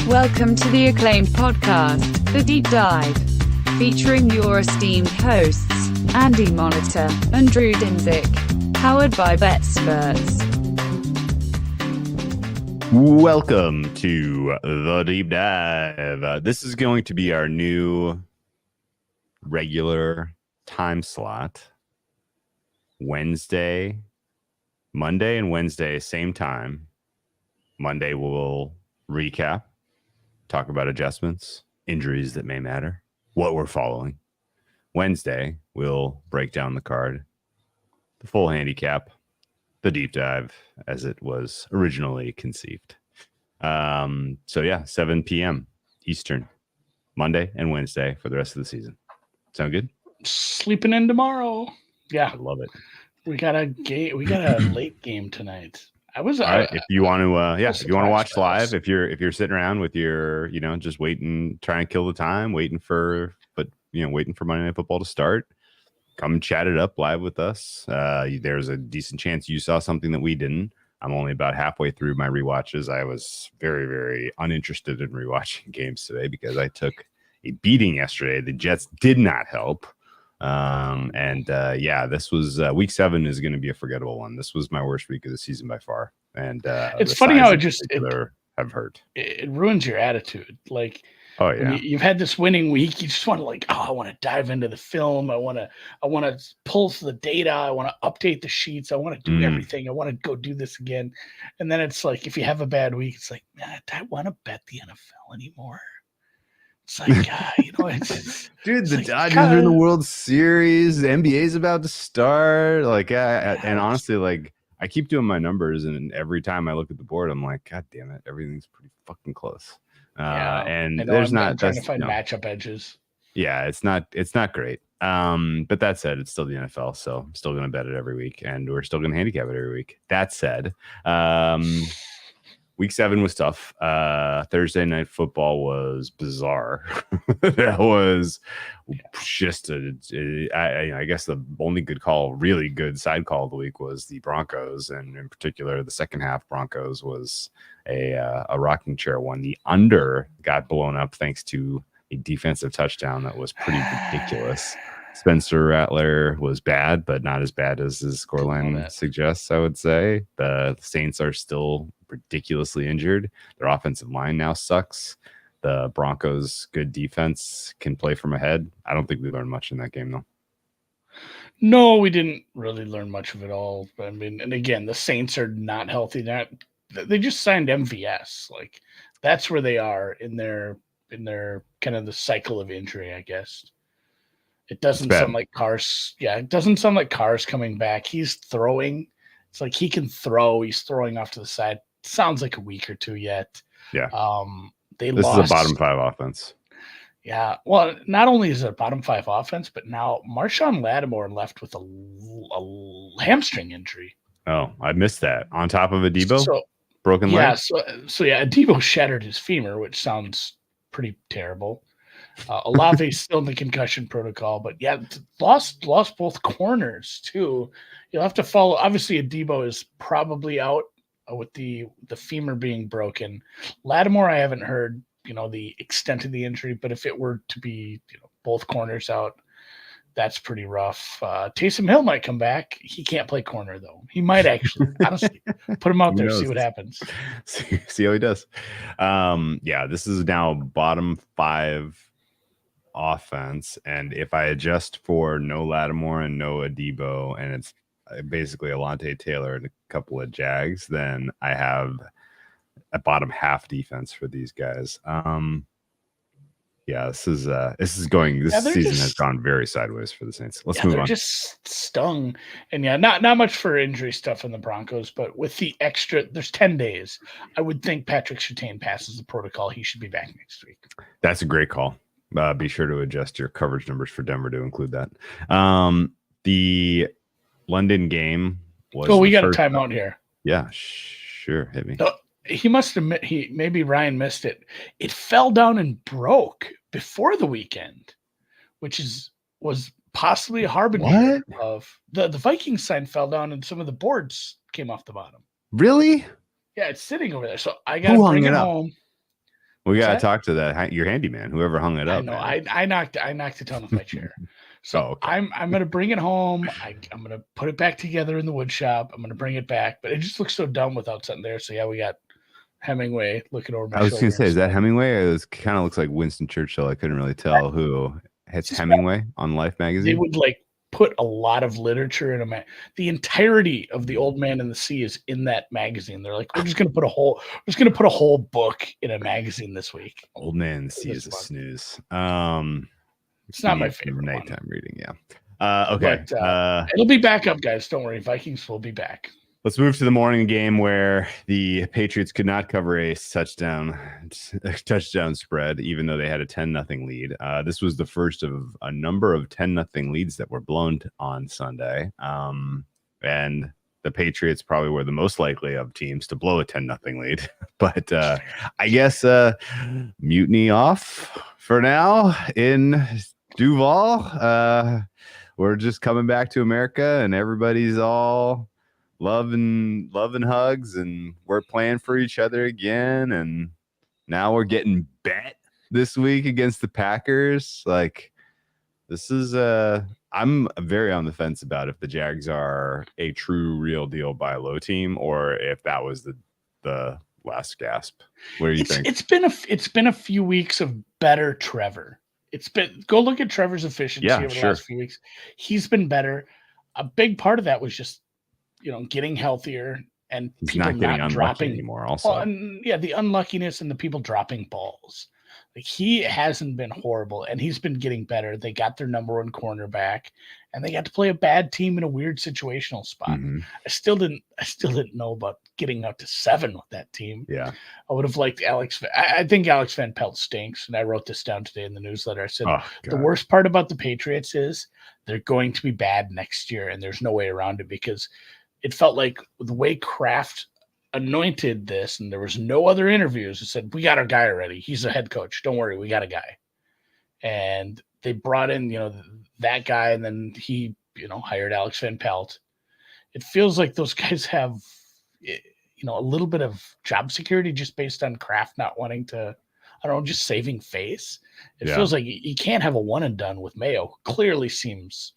Welcome to the acclaimed podcast, The Deep Dive, featuring your esteemed hosts, Andy Monitor and Drew Dinzik, powered by BetSperts. Welcome to The Deep Dive. This is going to be our new regular time slot. Monday and Wednesday, same time. Monday we'll recap, talk about adjustments, injuries that may matter, what we're following. Wednesday, we'll break down the card, the full handicap, the deep dive as it was originally conceived. 7 p.m. Eastern, Monday and Wednesday for the rest of the season. Sound good? Sleeping in tomorrow. Yeah, I love it. We got a late game tonight. All right, if you want to, if you want to watch live, if you're sitting around with your, just waiting, trying to kill the time, waiting for Monday Night Football to start, come chat it up live with us. There's a decent chance you saw something that we didn't. I'm only about halfway through my rewatches. I was very, very uninterested in rewatching games today because I took a beating yesterday. The Jets did not help. This was week 7 is going to be a forgettable one. This was my worst week of the season by far. And it's funny how it have hurt. It ruins your attitude. Like, oh yeah, you've had this winning week. You just want to I want to dive into the film. I want to pull the data. I want to update the sheets. I want to do everything. I want to go do this again. And then it's like, if you have a bad week, it's like, man, I want to bet the NFL anymore. It's like, it's dude, the Dodgers are in the World Series. The NBA's about to start. And honestly, I keep doing my numbers, and every time I look at the board, I'm like, God damn it, everything's pretty fucking close. And there's I'm trying to find matchup edges. Yeah, it's not great. But that said, it's still the NFL, so I'm still going to bet it every week, and we're still going to handicap it every week. That said, Week 7 was tough. Thursday Night Football was bizarre. That was just I guess the only really good side call of the week was the Broncos, and in particular, the second half Broncos was a rocking chair one. The under got blown up thanks to a defensive touchdown that was pretty ridiculous. Spencer Rattler was bad, but not as bad as his scoreline suggests, I would say. The Saints are still ridiculously injured. Their offensive line now sucks. The Broncos' good defense can play from ahead. I don't think we learned much in that game, though. No, we didn't really learn much of it all. I mean, and again, the Saints are not healthy. They just signed MVS. Like, that's where they are in their kind of the cycle of injury, I guess. It doesn't sound like Carr's. Yeah, it doesn't sound like Carr's coming back. He's throwing. It's like he can throw. He's throwing off to the side. Sounds like a week or two yet. Yeah. This is a bottom 5 offense. Yeah. Well, not only is it a bottom 5 offense, but now Marshawn Lattimore left with a hamstring injury. Oh, I missed that. On top of a Debo broken leg. Yeah. So Debo shattered his femur, which sounds pretty terrible. Olave's still in the concussion protocol, but yeah, lost both corners too. You'll have to follow. Obviously, Debo is probably out with the femur being broken. Lattimore, I haven't heard the extent of the injury, but if it were to be both corners out, that's pretty rough. Taysom Hill might come back. He can't play corner though. He might actually. Honestly, put him out there, see what happens. See how he does. This is now bottom 5 offense, and if I adjust for no Lattimore and no Adebo, and it's basically Alontae Taylor and a couple of Jags, then I have a bottom half defense for these guys. This season has gone very sideways for the Saints. Let's move on. Just stung, and not much for injury stuff in the Broncos, but with the extra, there's 10 days. I would think Patrick Surtain passes the protocol. He should be back next week. That's a great call. Be sure to adjust your coverage numbers for Denver to include that. The London game was. Oh, we got a timeout here. Yeah, sure. Hit me. He must have. Maybe Ryan missed it. It fell down and broke before the weekend, which was possibly a harbinger of the Vikings sign fell down and some of the boards came off the bottom. Really? Yeah, it's sitting over there. So I got to bring it home. We What's got to that? talk to your handyman, whoever hung it I up. know. Man. I knocked it down with my chair. So okay. I'm gonna bring it home. I'm gonna put it back together in the wood shop. I'm gonna bring it back, but it just looks so dumb without something there. So yeah, we got Hemingway looking over my I was shoulder. going to say, and is that stuff. Hemingway? It kind of looks like Winston Churchill. I couldn't really tell who. It's Just- Hemingway on Life They magazine. would like put a lot of literature in a the entirety of The Old Man and the Sea is in that magazine. They're like, we're just gonna put a whole book in a magazine this week. Old Man It Sea was is a fun. snooze. It's not my Need some favorite one. nighttime reading. Yeah. Okay. But, it'll be back up, guys. Don't worry. Vikings will be back. Let's move to the morning game where the Patriots could not cover a touchdown spread, even though they had a 10-0 lead. This was the first of a number of 10-0 leads that were blown on Sunday. And the Patriots probably were the most likely of teams to blow a 10-0 lead. But I guess mutiny off for now in Duval. We're just coming back to America and everybody's all love and hugs, and we're playing for each other again. And now we're getting bet this week against the Packers. Like, this is I'm very on the fence about if the Jags are a true real deal buy low team or if that was the last gasp. What do you think? It's been a few weeks of better Trevor. Go look at Trevor's efficiency over the last few weeks. He's been better. A big part of that was just getting healthier and He's people not getting not unlucky dropping anymore. Also, the unluckiness and the people dropping balls. Like, he hasn't been horrible, and he's been getting better. They got their number one cornerback, and they got to play a bad team in a weird situational spot. Mm-hmm. I still didn't know about getting out to 7 with that team. Yeah, I would have liked Alex. I think Alex Van Pelt stinks, and I wrote this down today in the newsletter. I said the worst part about the Patriots is they're going to be bad next year, and there's no way around it because it felt like the way Kraft anointed this, and there was no other interviews. It said, we got our guy already. He's a head coach. Don't worry, we got a guy. And they brought in, that guy, and then he, hired Alex Van Pelt. It feels like those guys have, a little bit of job security just based on Kraft not wanting to, I don't know, just saving face. It feels like you can't have a one and done with Mayo. Clearly seems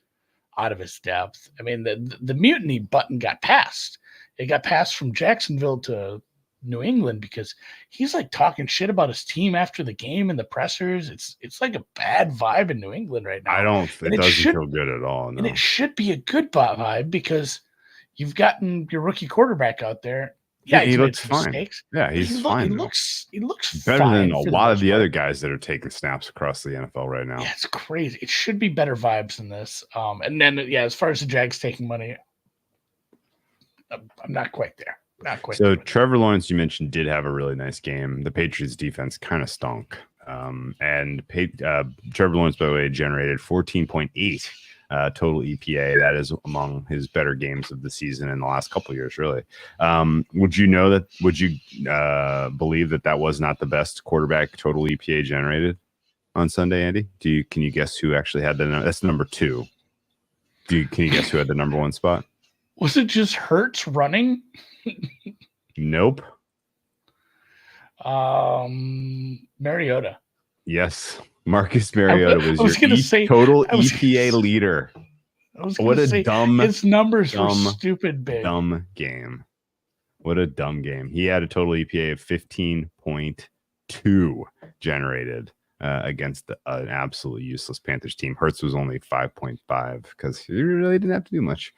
out of his depth. I mean, the mutiny button got passed. It got passed from Jacksonville to New England because he's like talking shit about his team after the game in the pressers. It's like a bad vibe in New England right now. it doesn't feel good at all. No. And it should be a good vibe because you've gotten your rookie quarterback out there. Yeah, he looks fine. Mistakes, yeah, he's fine. He looks better fine than a lot of the other guys that are taking snaps across the NFL right now. Yeah, it's crazy. It should be better vibes than this. And then as far as the Jags taking money, I'm not quite there. So Trevor Lawrence, you mentioned, did have a really nice game. The Patriots defense kind of stunk. And Trevor Lawrence, by the way, generated 14.8 total EPA. That is among his better games of the season in the last couple of years, really. Would you believe that was not the best quarterback total EPA generated on Sunday, Andy? Can you guess who actually had that's number 2? Can you guess who had the number 1 spot? Was it just Hurts running? Nope. Mariota. Yes. Marcus Mariota was your total EPA leader. His numbers were stupid big. Dumb game. What a dumb game. He had a total EPA of 15.2 generated against an absolutely useless Panthers team. Hurts was only 5.5 because he really didn't have to do much.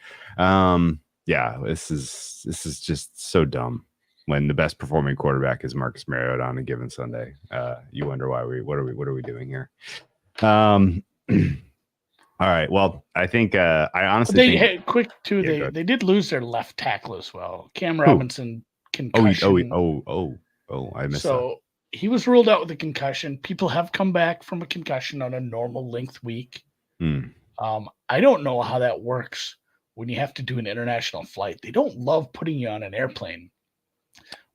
This is just so dumb. When the best performing quarterback is Marcus Mariota on a given Sunday, you wonder what are we doing here? All right. Well, I think I honestly they did lose their left tackle as well. Cam Robinson concussion. I missed that. He was ruled out with a concussion. People have come back from a concussion on a normal length week. I don't know how that works when you have to do an international flight. They don't love putting you on an airplane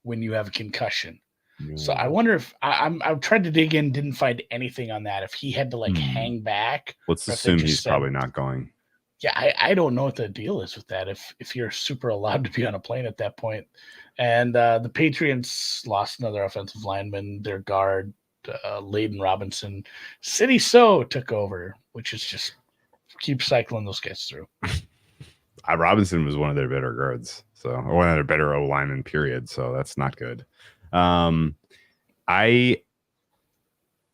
when you have a concussion. So I wonder if I've tried to dig in, didn't find anything on that. If he had to hang back. Let's assume he's probably not going. Yeah, I don't know what the deal is with that. If you're super allowed to be on a plane at that point, and the Patriots lost another offensive lineman, their guard, Layden Robinson. City So took over, which is just keep cycling those guys through. Robinson was one of their better guards, or one of their better O linemen, period. So that's not good. I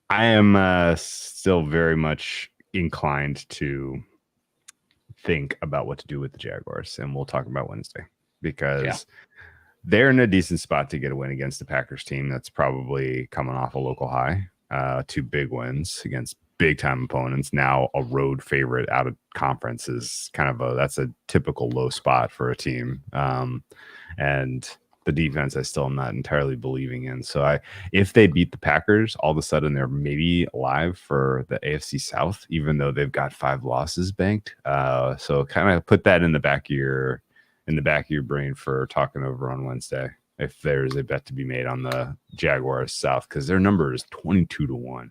am still very much inclined to think about what to do with the Jaguars, and we'll talk about Wednesday because they're in a decent spot to get a win against the Packers team that's probably coming off a local high. 2 big wins against big time opponents. Now a road favorite out of conference is that's a typical low spot for a team. And the defense I still am not entirely believing in. So if they beat the Packers, all of a sudden they're maybe alive for the AFC South, even though they've got 5 losses banked. So kind of put that in the back of your brain for talking over on Wednesday. If there's a bet to be made on the Jaguars South, because their number is 22-1.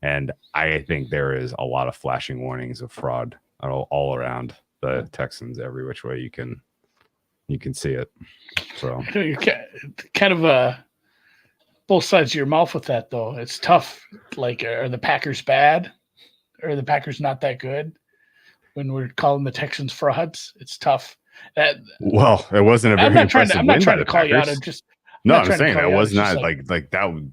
And I think there is a lot of flashing warnings of fraud all around the Texans every which way you can see it. So you're kind of both sides of your mouth with that, though. It's tough. Like, are the Packers bad? Or are the Packers not that good? When we're calling the Texans frauds, it's tough. Well, it wasn't a very impressive win. I'm not trying to call you out. I'm saying that was not like that.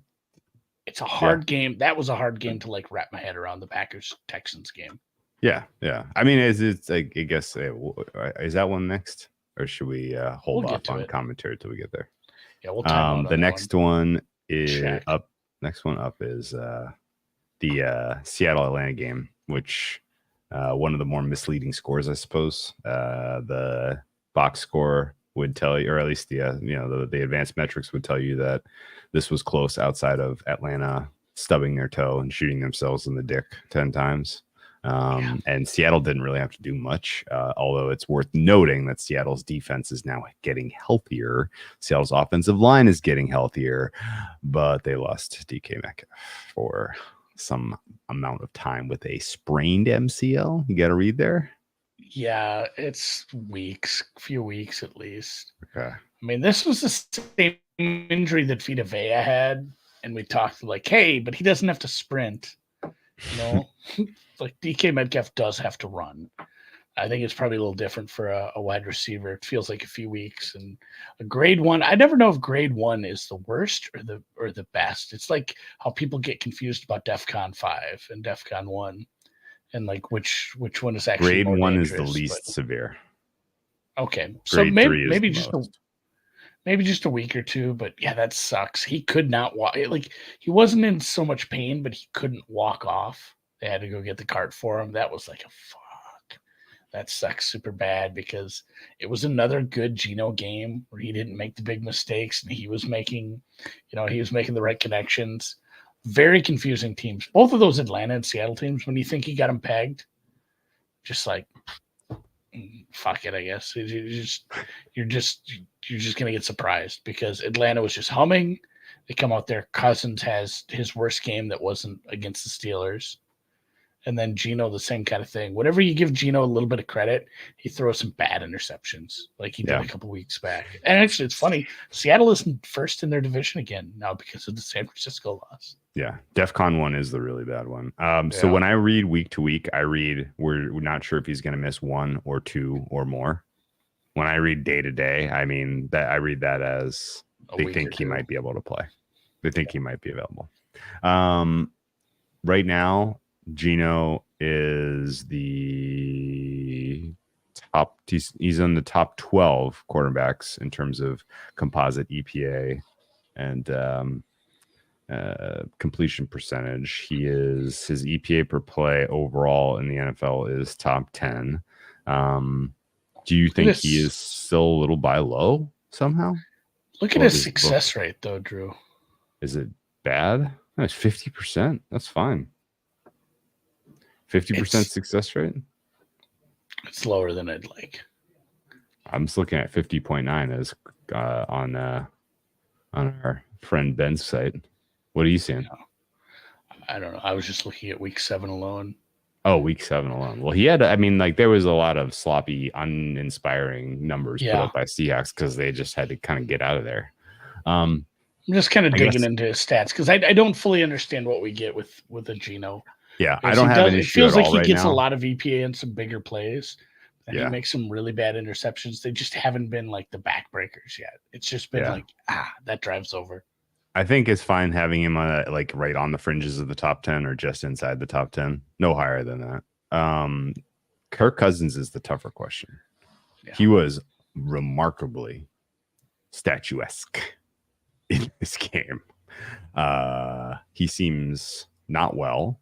It's a hard game. That was a hard game to like wrap my head around, the Packers Texans game. Yeah. I mean, it's like, I guess is that one next, or should we hold off on commentary till we get there? Yeah, we'll time out the next one is up. Next one up is the Seattle Atlanta game, which one of the more misleading scores, I suppose. The box score would tell you, or at least the advanced metrics would tell you that this was close outside of Atlanta stubbing their toe and shooting themselves in the dick 10 times. And Seattle didn't really have to do much, although it's worth noting that Seattle's defense is now getting healthier. Seattle's offensive line is getting healthier, but they lost DK Metcalf for some amount of time with a sprained MCL. You got to read there. Yeah, it's a few weeks at least. Okay. I mean, this was the same injury that Vita Vea had, and we talked like, hey, but he doesn't have to sprint. Like DK Metcalf does have to run. I think it's probably a little different for a wide receiver. It feels like a few weeks, and a grade 1. I never know if grade 1 is the worst or the best. It's like how people get confused about DEFCON 5 and DEFCON 1, and like which one is actually grade 1 is the least severe. Okay, so maybe just a week or two, but yeah, that sucks. He could not walk. Like, he wasn't in so much pain, but he couldn't walk off. They had to go get the cart for him. That was like a fuck. That sucks super bad because it was another good Geno game where he didn't make the big mistakes and he was making the right connections. Very confusing teams. Both of those Atlanta and Seattle teams, when you think you got them pegged, just like, fuck it, I guess. You're just gonna get surprised because Atlanta was just humming. They come out there. Cousins has his worst game that wasn't against the Steelers. And then Geno, the same kind of thing. Whenever you give Geno a little bit of credit, he throws some bad interceptions like he did a couple weeks back. And actually, it's funny. Seattle is first in their division again now because of the San Francisco loss. Yeah. DEFCON 1 is the really bad one. So when I read week to week, we're not sure if he's going to miss 1 or 2 or more. When I read day to day, I mean that I read that as they think he might be able to play. They think he might be available. Right now, Geno is the top. He's in the top 12 quarterbacks in terms of composite EPA and completion percentage. His EPA per play overall in the NFL is top 10. Do you think he is still a little buy low somehow? Look at his success rate, though, Drew. Is it bad? No, it's 50%. That's fine. 50% success rate? It's lower than I'd like. I'm just looking at 50.9 as on our friend Ben's site. What are you seeing? I don't know. I was just looking at week 7 alone. Oh, week 7 alone. Well, he had, I mean, like there was a lot of sloppy, uninspiring numbers put up by Seahawks because they just had to kind of get out of there. I'm just kind of I digging guess- into his stats because I don't fully understand what we get with a Geno. Yeah, I don't have an issue. It feels at like all he right gets now. a lot of EPA and some bigger plays. And Yeah. he makes some really bad interceptions. They just haven't been like the backbreakers yet. It's just been like, that drives over. I think it's fine having him like right on the fringes of the top 10 or just inside the top 10. No higher than that. Kirk Cousins is the tougher question. Yeah. He was remarkably statuesque in this game. He seems not well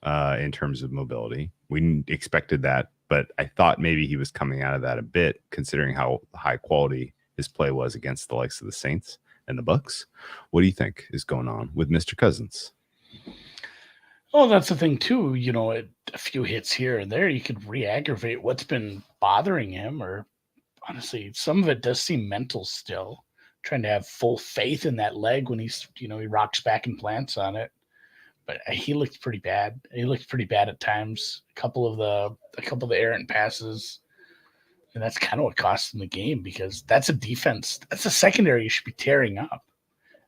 in terms of mobility. We expected that, but I thought maybe he was coming out of that a bit, considering how high quality his play was against the likes of the Saints and the Bucks. What do you think is going on with Mr. Cousins? Oh, that's the thing too. You know, a few hits here and there, you could re-aggravate what's been bothering him, or honestly, some of it does seem mental still. Trying to have full faith in that leg when he's, he rocks back and plants on it. But he looked pretty bad. He looked pretty bad at times. A couple of the errant passes, and that's kind of what cost him the game, because that's a defense. That's a secondary you should be tearing up.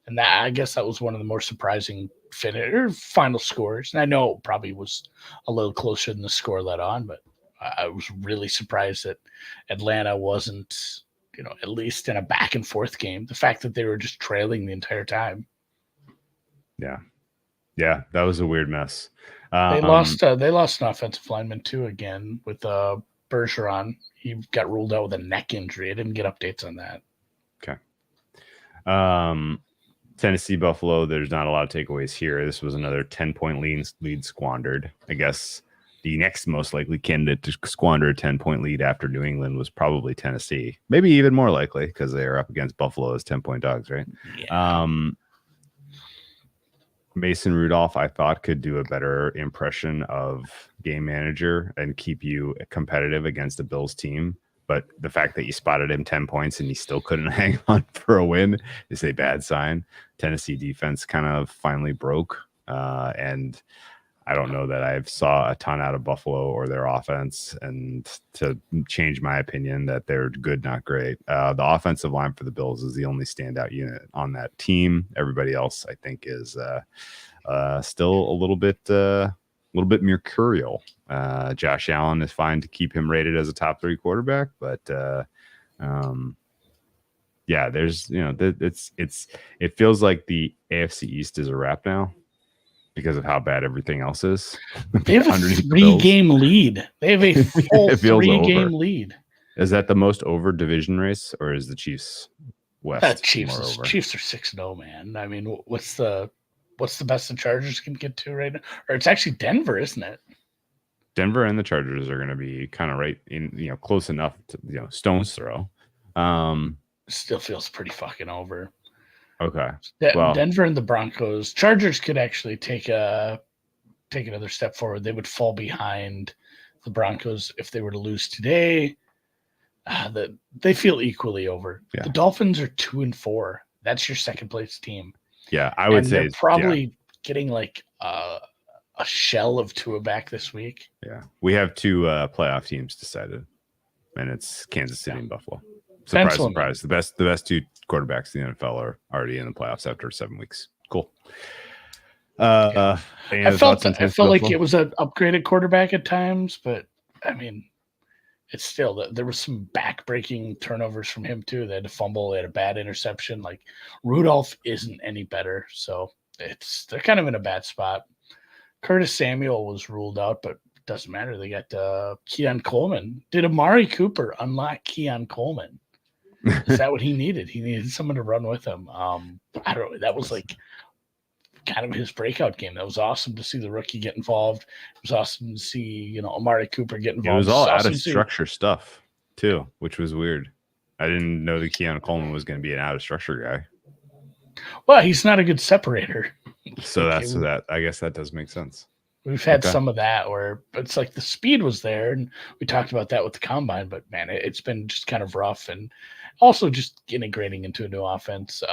And that, I guess, that was one of the more surprising final scores. And I know it probably was a little closer than the score let on, but I was really surprised that Atlanta wasn't, at least in a back and forth game. The fact that they were just trailing the entire time. Yeah, that was a weird mess. They lost an offensive lineman too again with Bergeron. He got ruled out with a neck injury. I didn't get updates on that. Okay. Tennessee Buffalo. There's not a lot of takeaways here. This was another 10-point lead squandered. I guess the next most likely candidate to squander a 10-point lead after New England was probably Tennessee. Maybe even more likely because they are up against Buffalo as 10-point dogs, right? Yeah. Mason Rudolph, I thought, could do a better impression of game manager and keep you competitive against the Bills team. But the fact that you spotted him 10 points and he still couldn't hang on for a win is a bad sign. Tennessee defense kind of finally broke. And I don't know that I've saw a ton out of Buffalo or their offense, and to change my opinion that they're good, not great. The offensive line for the Bills is the only standout unit on that team. Everybody else, I think, is still a little bit mercurial. Josh Allen is fine to keep him rated as a top 3 quarterback, but yeah, there's it feels like the AFC East is a wrap now, because of how bad everything else is. They have a 3-game lead. They have a full 3-game lead. Is that the most over division race, or is the Chiefs West? Chiefs are 6-0, man. I mean, what's the best the Chargers can get to right now? Or it's actually Denver, isn't it? Denver and the Chargers are going to be kind of right in, close enough to, stone's throw. Still feels pretty fucking over. Okay. Denver and the Broncos. Chargers could actually take another step forward. They would fall behind the Broncos if they were to lose today. They feel equally over. Yeah. The Dolphins are 2-4. That's your second place team. Yeah, I would say they're probably getting like a shell of Tua back this week. Yeah, we have 2 playoff teams decided, and it's Kansas City and Buffalo. Surprise, surprise. The best 2 quarterbacks in the NFL are already in the playoffs after 7 weeks. Cool. I felt like it was an upgraded quarterback at times, but I mean, it's still, there was some back-breaking turnovers from him too. They had to fumble. They had a bad interception. Like, Rudolph isn't any better, so they're kind of in a bad spot. Curtis Samuel was ruled out, but it doesn't matter. They got Keon Coleman. Did Amari Cooper unlock Keon Coleman? Is that what he needed? He needed someone to run with him. I don't know. That was like kind of his breakout game. That was awesome to see the rookie get involved. It was awesome to see, Amari Cooper get involved. It was all out of structure stuff too, which was weird. I didn't know that Keon Coleman was going to be an out of structure guy. Well, he's not a good separator. So I guess that does make sense. We've had some of that where it's like the speed was there, and we talked about that with the combine, but man, it's been just kind of rough, and also just integrating into a new offense.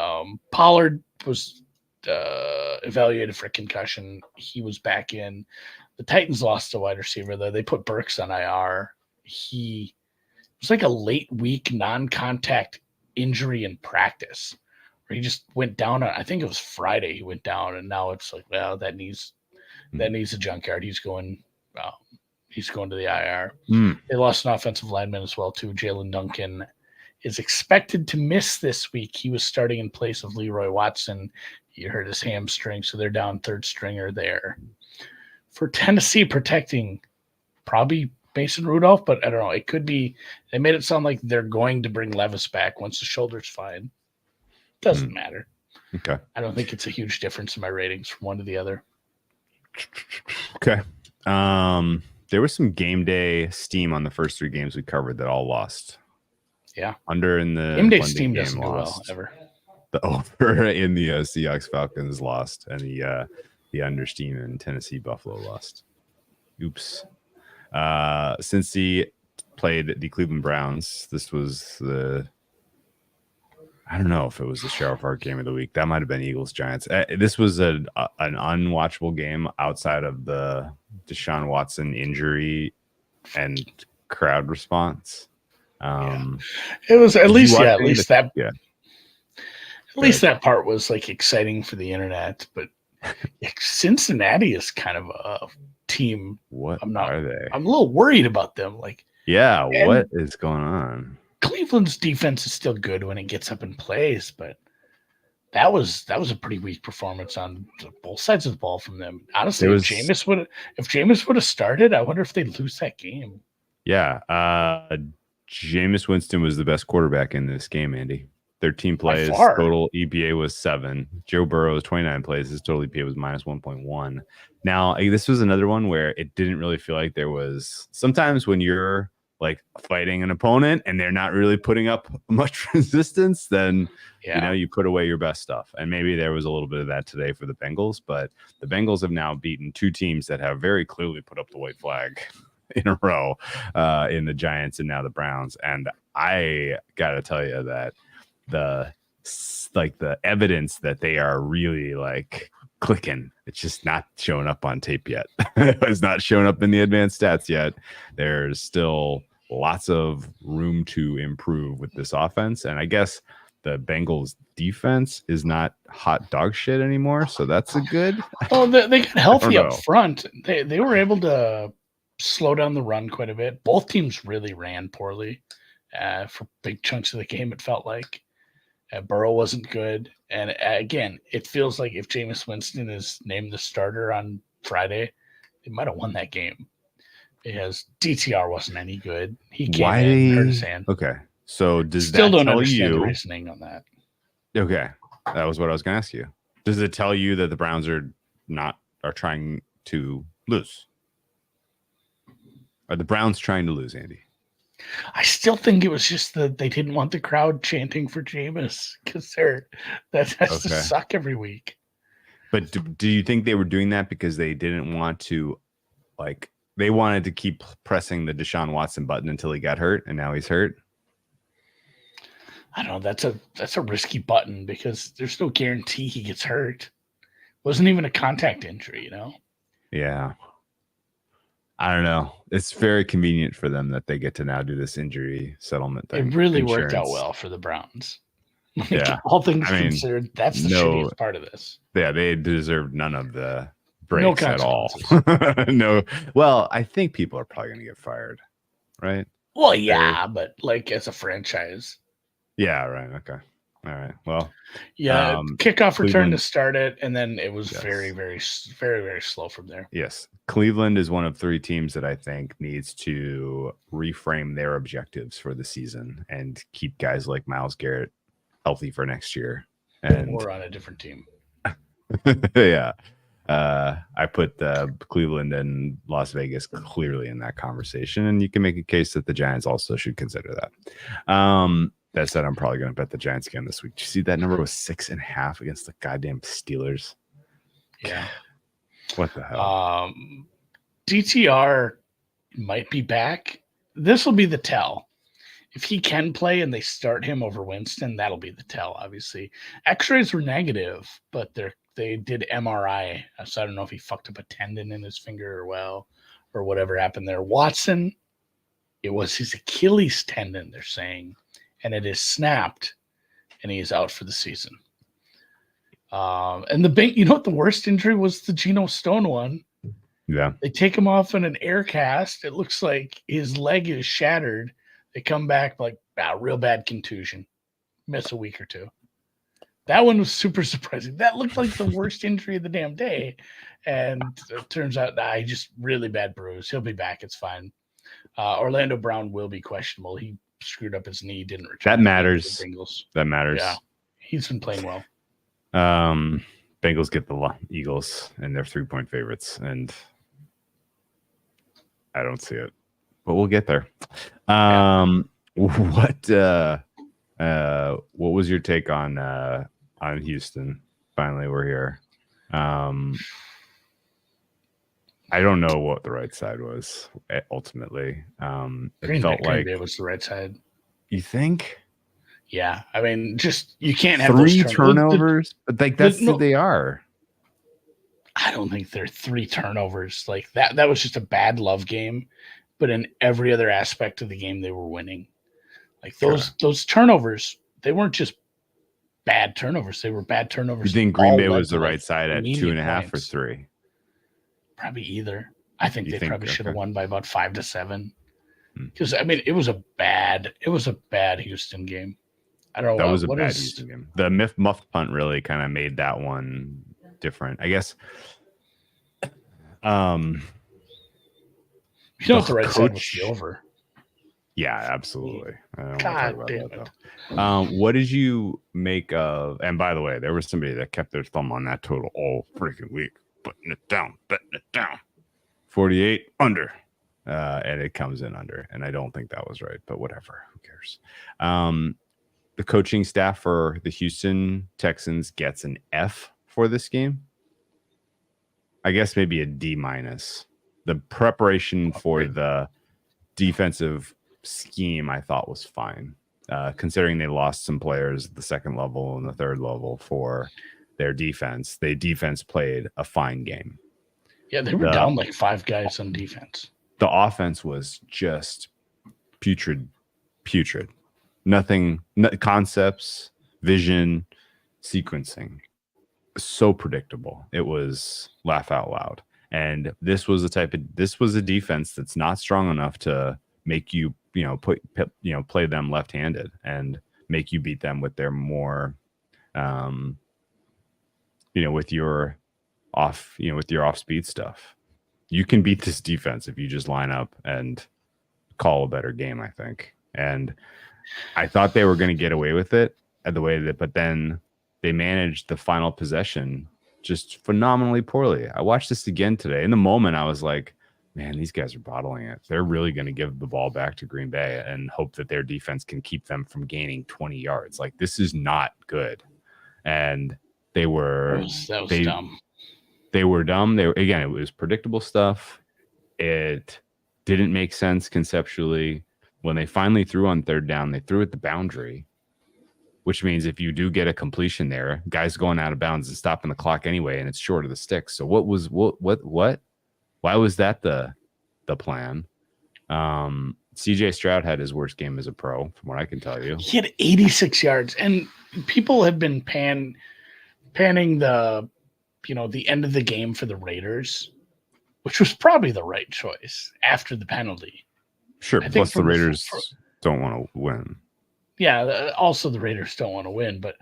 Pollard was evaluated for concussion. He was back in. The Titans lost a wide receiver, though. They put Burks on IR. It was like a late week non-contact injury in practice where he just went down. I think it was Friday he went down, and now it's like, well, that needs a junkyard. He's going to the IR. They lost an offensive lineman as well, too. Jalen Duncan is expected to miss this week. He was starting in place of Leroy Watson. He hurt his hamstring, so they're down third stringer there. For Tennessee, protecting probably Mason Rudolph, but I don't know. It could be – they made it sound like they're going to bring Levis back once the shoulder's fine. Doesn't matter. Okay. I don't think it's a huge difference in my ratings from one to the other. Okay. There was some game day steam on the first three games we covered that all lost. Yeah. Under in the game day steam doesn't do well ever. The over in the Seahawks Falcons lost, and the under steam in Tennessee Buffalo lost. Oops. Cincy played the Cleveland Browns. This was I don't know if it was the Sheriff Park game of the week. That might have been Eagles Giants. This was an unwatchable game outside of the Deshaun Watson injury and crowd response. It was at least that part was like exciting for the internet. But Cincinnati is kind of a team. What are they? I'm a little worried about them. What is going on? Cleveland's defense is still good when it gets up and plays, but that was a pretty weak performance on both sides of the ball from them. Honestly, if Jameis would have started, I wonder if they'd lose that game. Yeah, Jameis Winston was the best quarterback in this game, Andy. 13 plays, total EPA was 7. Joe Burrow's 29 plays, his total EPA was minus 1.1. Now, this was another one where it didn't really feel like there was – sometimes when you're like fighting an opponent and they're not really putting up much resistance, then you put away your best stuff. And maybe there was a little bit of that today for the Bengals, but the Bengals have now beaten two teams that have very clearly put up the white flag in a row in the Giants and now the Browns. And I got to tell you that the evidence that they are really like clicking, it's just not showing up on tape yet. It's not showing up in the advanced stats yet. There's still lots of room to improve with this offense. And I guess the Bengals defense is not hot dog shit anymore. So that's a good. Well, they got healthy up front. They were able to slow down the run quite a bit. Both teams really ran poorly for big chunks of the game, it felt like. Burrow wasn't good. And again, it feels like if Jameis Winston is named the starter on Friday, they might have won that game. Because DTR wasn't any good. He came in and hurt his hand. Okay. So does Still that don't tell understand you the reasoning on that. Okay. That was what I was gonna ask you. Does it tell you that the Browns are trying to lose? Are the Browns trying to lose, Andy? I still think it was just that they didn't want the crowd chanting for Jameis because that has to suck every week. But do you think they were doing that because they didn't want to, like, they wanted to keep pressing the Deshaun Watson button until he got hurt, and now he's hurt? I don't know. That's a risky button because there's no guarantee he gets hurt. It wasn't even a contact injury, you know? Yeah. I don't know. It's very convenient for them that they get to now do this injury settlement thing. It really worked out well for the Browns. Yeah. All things considered, that's the shittiest part of this. Yeah, they deserved none of the breaks at all. No. Well, I think people are probably going to get fired, right? Well, yeah, but like as a franchise. Yeah, right. Okay. All right. Well, yeah, kickoff return to start it, and then it was very, very, very, very slow from there. Yes. Cleveland is one of 3 teams that I think needs to reframe their objectives for the season and keep guys like Myles Garrett healthy for next year. And we're on a different team. Yeah. I put Cleveland and Las Vegas clearly in that conversation, and you can make a case that the Giants also should consider that. That said, I'm probably going to bet the Giants again this week. Did you see that number was 6.5 against the goddamn Steelers? Yeah. What the hell? DTR might be back. This will be the tell. If he can play and they start him over Winston, that'll be the tell, obviously. X-rays were negative, but they're they did MRI. So I don't know if he fucked up a tendon in his finger or whatever happened there. Watson, it was his Achilles tendon, they're saying, and it is snapped, and he is out for the season. And you know what the worst injury was? The Geno Stone one. Yeah. They take him off in an air cast. It looks like his leg is shattered. They come back like real bad contusion. Miss a week or two. That one was super surprising. That looked like the worst injury of the damn day. And it turns out, he just really bad bruise. He'll be back. It's fine. Orlando Brown will be questionable. He screwed up his knee, didn't return. That matters. Bengals. That matters. Yeah. He's been playing well. Bengals get the Eagles, and they're 3-point favorites. And I don't see it, but we'll get there. What was your take on Houston? Finally, we're here. I don't know what the right side was ultimately. It felt like it was the right side. You think? Yeah, I mean, just you can't have 3 turnovers, but like that's who they are. I don't think they're 3 turnovers like that. That was just a bad love game, but in every other aspect of the game, they were winning. Like those turnovers, they weren't just bad turnovers; they were bad turnovers. You think Green Bay was the right side at 2.5 or 3? Probably either. I think they probably should have won by about 5 to 7. Because I mean, it was a bad Houston game. I don't know. That was a bad Houston game. The muff punt really kind of made that one different, I guess. You know what the right side was the over. Yeah, absolutely. God damn it. What did you make of? And by the way, there was somebody that kept their thumb on that total all freaking week, betting it down. 48 under, and it comes in under. And I don't think that was right, but whatever. Who cares? The coaching staff for the Houston Texans gets an F for this game. I guess maybe a D-. The preparation for the defensive scheme I thought was fine, considering they lost some players at the second level and the third level for their defense. Defense played a fine game. Yeah, they were down like 5 guys on defense. The offense was just putrid. Nothing, concepts, vision, sequencing. So predictable. It was laugh out loud. And this was a defense that's not strong enough to make you, play them left-handed and make you beat them with their more, with your off-speed stuff. You can beat this defense if you just line up and call a better game, I think. And I thought they were going to get away with it but then they managed the final possession just phenomenally poorly. I watched this again today. In the moment, I was like, man, these guys are bottling it. They're really going to give the ball back to Green Bay and hope that their defense can keep them from gaining 20 yards. Like, this is not good. And they were dumb. They were dumb. It was predictable stuff. It didn't make sense conceptually. When they finally threw on third down, they threw at the boundary, which means if you do get a completion there, guys going out of bounds and stopping the clock anyway, and it's short of the sticks. So what? Why was that the plan? CJ Stroud had his worst game as a pro, from what I can tell you. He had 86 yards, and people have been panning the end of the game for the Raiders, which was probably the right choice after the penalty. Sure. Plus, the Raiders don't want to win. Yeah. Also, the Raiders don't want to win, but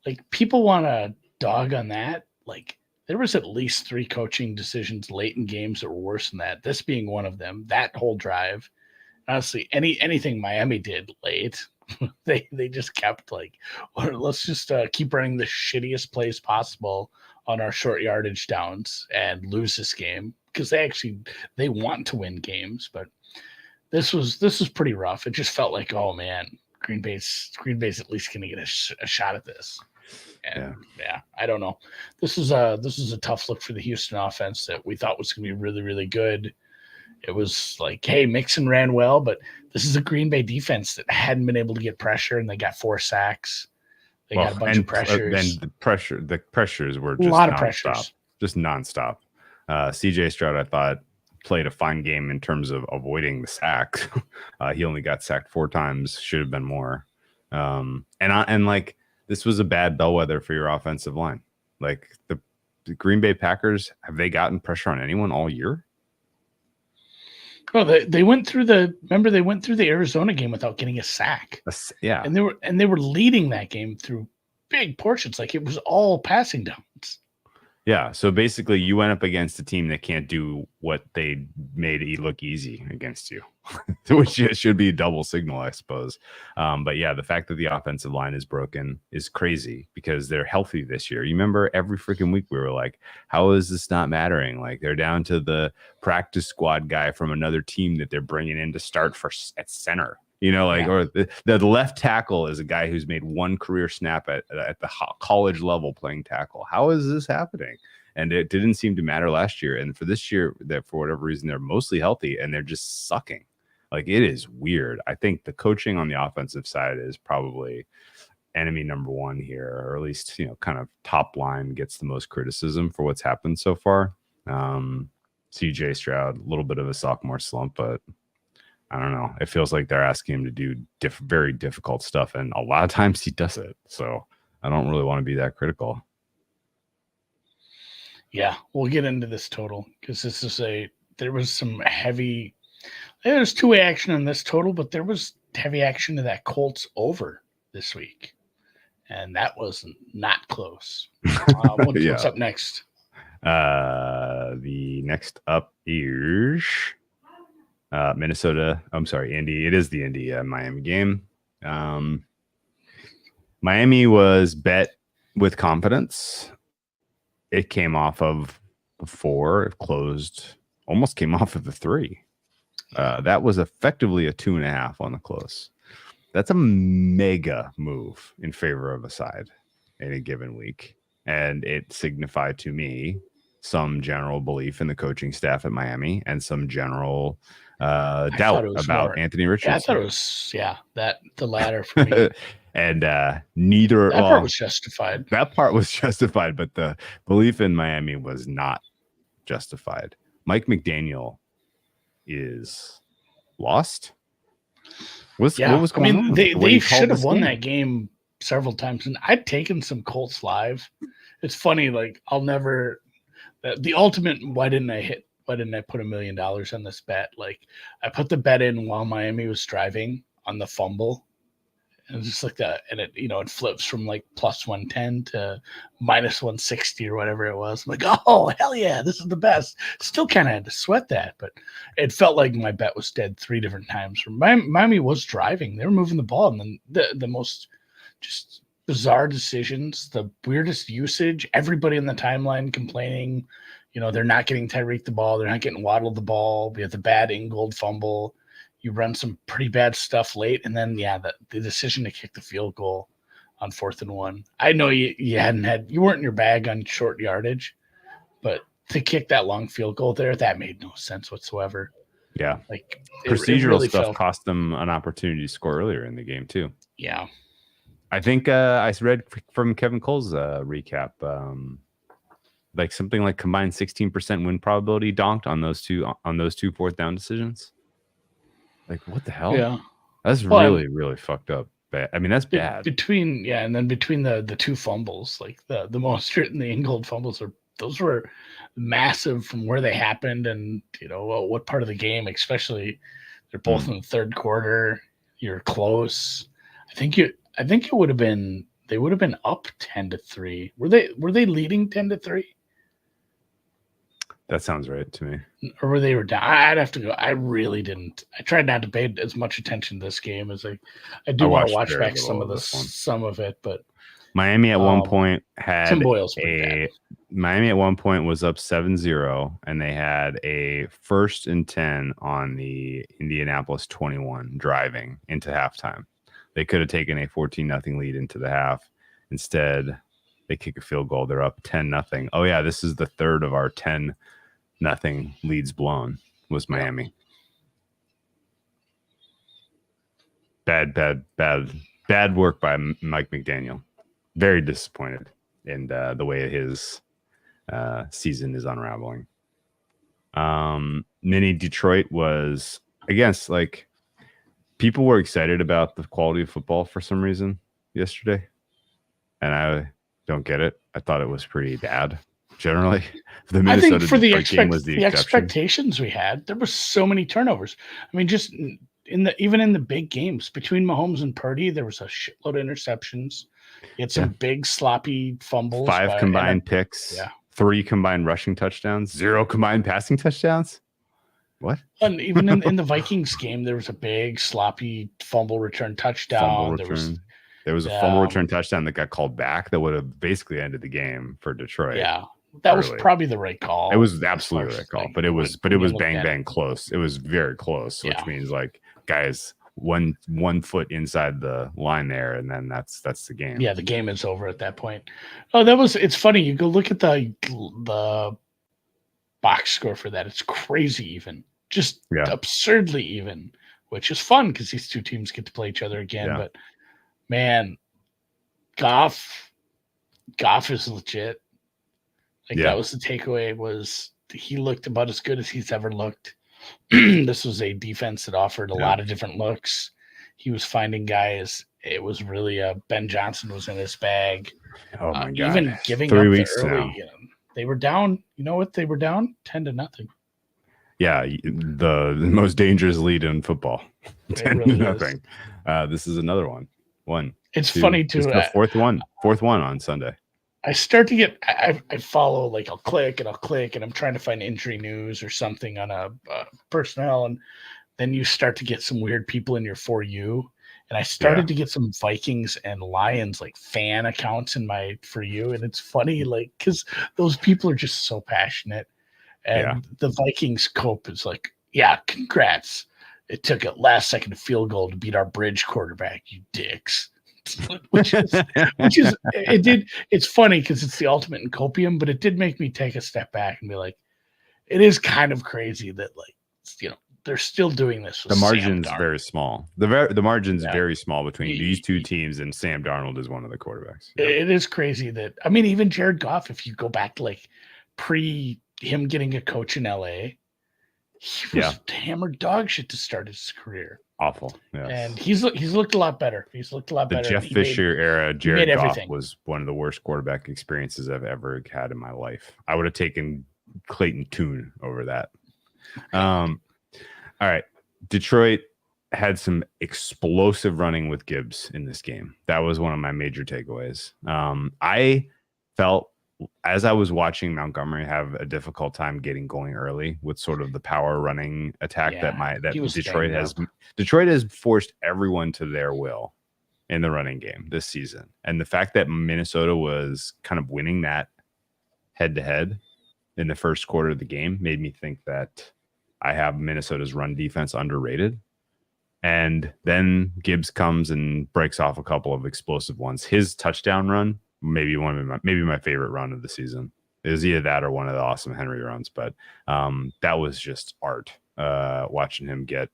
like people want to dog on that. Like there was at least 3 coaching decisions late in games that were worse than that. This being one of them. That whole drive. Honestly, anything Miami did late, they just kept like, let's just keep running the shittiest plays possible on our short yardage downs and lose this game because they want to win games, but. This was pretty rough. It just felt like, oh man, Green Bay's at least going to get a shot at this. And yeah, I don't know. This is a tough look for the Houston offense that we thought was going to be really, really good. It was like, hey, Mixon ran well, but this is a Green Bay defense that hadn't been able to get pressure, and they got 4 sacks. They got a bunch of pressures. And the pressures were A just lot of nonstop. pressures. Just nonstop. CJ Stroud, I thought, played a fine game in terms of avoiding the sacks. He only got sacked 4 times. Should have been more. And like this was a bad bellwether for your offensive line. Like the Green Bay Packers, have they gotten pressure on anyone all year? Oh, they went through the Arizona game without getting a sack. Yeah. And they were leading that game through big portions. Like it was all passing downs. Yeah. So basically you went up against a team that can't do what they made it look easy against you, which should be a double signal, I suppose. But yeah, the fact that the offensive line is broken is crazy because they're healthy this year. You remember every freaking week we were like, how is this not mattering? Like they're down to the practice squad guy from another team that they're bringing in to start at center. You know, like, or the left tackle is a guy who's made one career snap at the college level playing tackle. How is this happening? And it didn't seem to matter last year. And for this year, that for whatever reason, they're mostly healthy and they're just sucking. Like it is weird. I think the coaching on the offensive side is probably enemy number one here, or at least, kind of top line gets the most criticism for what's happened so far. CJ Stroud, a little bit of a sophomore slump, but I don't know. It feels like they're asking him to do very difficult stuff, and a lot of times he does it. So I don't really want to be that critical. Yeah, we'll get into this total because there was some heavy. There's two-way action on this total, but there was heavy action to that Colts over this week, and that was not close. What's up next? The next up is Minnesota. I'm sorry, Indy. It is the Indy Miami game. Miami was bet with confidence. It came off of a 4. It closed, almost came off of the 3. That was effectively a 2.5 on the close. That's a mega move in favor of a side in a given week. And it signified to me some general belief in the coaching staff at Miami and some general doubt about Anthony Richardson. Yeah, I thought it was, the latter for me. And neither that part was justified. That part was justified, but the belief in Miami was not justified. Mike McDaniel is lost. What was going on? They should have won that game several times, and I'd taken some Colts live. It's funny, like I'll never. The ultimate. Why didn't I put $1 million on this bet? Like I put the bet in while Miami was driving on the fumble. And just like that, and it it flips from like plus 110 to minus 160 or whatever it was. I'm like, oh hell yeah, this is the best. Still kind of had to sweat that, but it felt like my bet was dead 3 different times. Miami was driving; they were moving the ball, and then the most just bizarre decisions, the weirdest usage. Everybody in the timeline complaining, they're not getting Tyreek the ball, they're not getting Waddle the ball. We have the bad Ingold fumble. You run some pretty bad stuff late, and then the decision to kick the field goal on 4th and 1. I know you weren't in your bag on short yardage, but to kick that long field goal there, that made no sense whatsoever. Yeah, like procedural really stuff cost them an opportunity to score earlier in the game too. Yeah, I think I read from Kevin Cole's recap, like something like combined 16% win probability donked on those two 4th down decisions. Like, what the hell? Yeah. That's really fucked up. Bad. I mean, that's bad. Between the 2 fumbles, like the Mostert and the Ingold fumbles those were massive from where they happened and what part of the game, especially they're both in the 3rd quarter. You're close. I think it would have been they would have been up 10-3. Were they leading 10-3? That sounds right to me. Or were they down? I'd have to go. I really didn't. I tried not to pay as much attention to this game as I do want to watch back some of it. But Miami at one point had Tim Boyle's Miami at one point was up 7-0, and they had a 1st and 10 on the Indianapolis 21 driving into halftime. They could have taken a 14-0 lead into the half. Instead, they kick a field goal. They're up 10-0. Oh yeah, this is the 3rd of our 10-0 leads blown was Miami. Bad work by Mike McDaniel. very disappointed in the way his season is unraveling. Mini Detroit was, I guess, like people were excited about the quality of football for some reason yesterday, and I don't get it. I thought it was pretty bad generally. The I think Minnesota for the, Detroit game was the exception. expectations we had, there were so many turnovers. I mean, just even in the big games between Mahomes and Purdy, there was a shitload of interceptions. You had some big sloppy fumbles. 5 combined picks. Yeah. 3 combined rushing touchdowns. 0 combined passing touchdowns. What? And even in the Vikings game, there was a big sloppy fumble return touchdown. There was a fumble return touchdown that got called back that would have basically ended the game for Detroit. Yeah, that was probably the right call. It was absolutely the right call, but it was bang close. It was very close, which means like guys one foot inside the line there, and then that's the game. Yeah, the game is over at that point. Oh, it's funny. You go look at the box score for that. It's crazy even. Just absurdly even, which is fun because these two teams get to play each other again. But man, Goff is legit. That was the takeaway, was he looked about as good as he's ever looked. This was a defense that offered a lot of different looks. He was finding guys. It was really Ben Johnson was in his bag. Oh my God. Even giving 3 up weeks the early, they were down. You know what? They were down 10-0. Yeah, the most dangerous lead in football. 10-0. This is another one. It's funny too. Fourth one on Sunday. I start to get. I follow, like, I'll click, and I'm trying to find injury news or something on a personnel, and then you start to get some weird people in your For You. And I started to get some Vikings and Lions like fan accounts in my For You, and it's funny, like, because those people are just so passionate. And the Vikings cope is like, congrats. It took a last second field goal to beat our bridge quarterback, you dicks. It's funny because it's the ultimate in copium, but it did make me take a step back and be like, it is kind of crazy that, like, they're still doing this. The margin's very small. The margin's very small between these two teams, and Sam Darnold is one of the quarterbacks. It is crazy that, I mean, even Jared Goff, if you go back to like pre him getting a coach in LA, he was hammered dog shit to start his career. Awful. Yes. And he's looked a lot better. The Jeff Fisher era, Jared Goff was one of the worst quarterback experiences I've ever had in my life. I would have taken Clayton Tune over that. All right. Detroit had some explosive running with Gibbs in this game. That was one of my major takeaways. I felt, as I was watching Montgomery have a difficult time getting going early with sort of the power running attack that Detroit has forced everyone to their will in the running game this season. And the fact that Minnesota was kind of winning that head to head in the first quarter of the game made me think that I have Minnesota's run defense underrated. And then Gibbs comes and breaks off a couple of explosive ones. His touchdown run, maybe my favorite run of the season. It was either that or one of the awesome Henry runs, but that was just art. Watching him get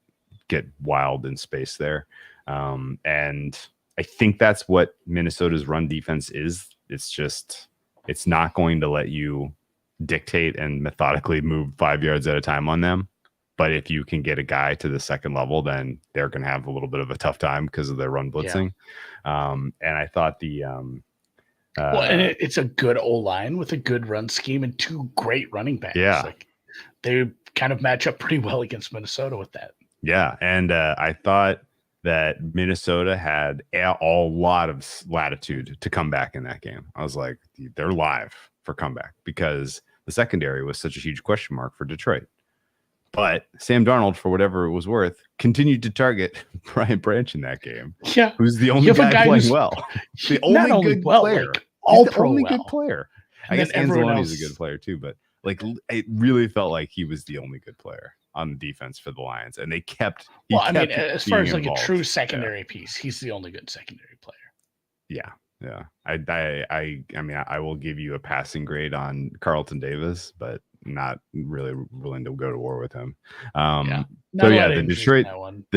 wild in space there, and I think that's what Minnesota's run defense is. It's not going to let you dictate and methodically move 5 yards at a time on them. But if you can get a guy to the second level, then they're going to have a little bit of a tough time because of their run blitzing. And I thought and it's a good O-line with a good run scheme and two great running backs. Yeah. Like, they kind of match up pretty well against Minnesota with that. Yeah. And I thought that Minnesota had a lot of latitude to come back in that game. I was like, they're live for comeback because the secondary was such a huge question mark for Detroit. But Sam Darnold, for whatever it was worth, continued to target Brian Branch in that game. Yeah, who's the only guy playing well. The only good player. Like, all pro only well. Good player. I guess Anzalone is a good player too, but like it really felt like he was the only good player on the defense for the Lions, and they kept. As far as like a true secondary piece, he's the only good secondary player. Yeah. I will give you a passing grade on Carlton Davis, but not really willing to go to war with him. The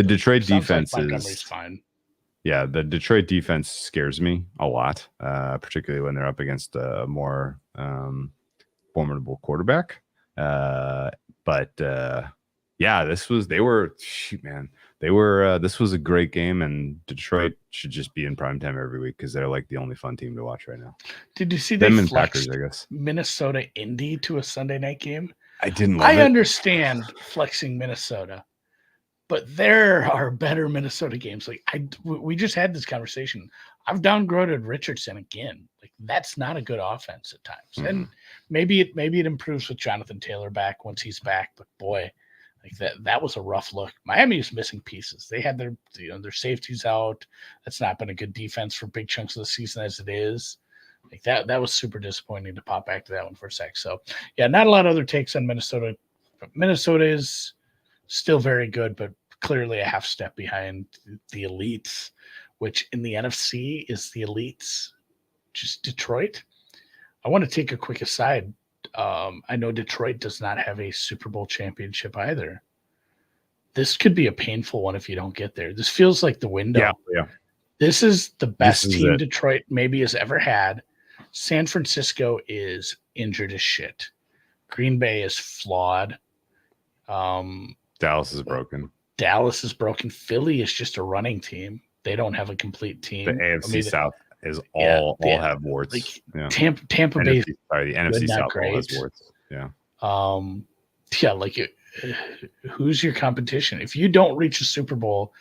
Detroit defense like is fine. Yeah, the Detroit defense scares me a lot, particularly when they're up against a more formidable quarterback. Yeah, this was this was a great game, and Detroit should just be in primetime every week because they're like the only fun team to watch right now. Did you see Them they and flexed Packers, I guess. Minnesota Indy to a Sunday night game? I didn't love I it. understand flexing Minnesota, but there are better Minnesota games. Like we just had this conversation. I've downgraded Richardson again. Like that's not a good offense at times. And maybe it improves with Jonathan Taylor back once he's back. But boy, like that was a rough look. Miami is missing pieces. They had their safeties out. That's not been a good defense for big chunks of the season as it is. Like that was super disappointing to pop back to that one for a sec. So yeah, not a lot of other takes on Minnesota. But Minnesota is still very good, but clearly a half step behind the elites, which in the NFC is the elites, just Detroit. I want to take a quick aside. I know Detroit does not have a Super Bowl championship either. This could be a painful one if you don't get there. This feels like the window. Yeah. This is the best team it. Detroit maybe has ever had. San Francisco is injured as shit. Green Bay is flawed. Dallas is broken. Dallas is broken. Philly is just a running team. They don't have a complete team. The AFC South is all have warts. Like Tampa Bay. The NFC South all has warts. Yeah. Who's your competition? If you don't reach a Super Bowl,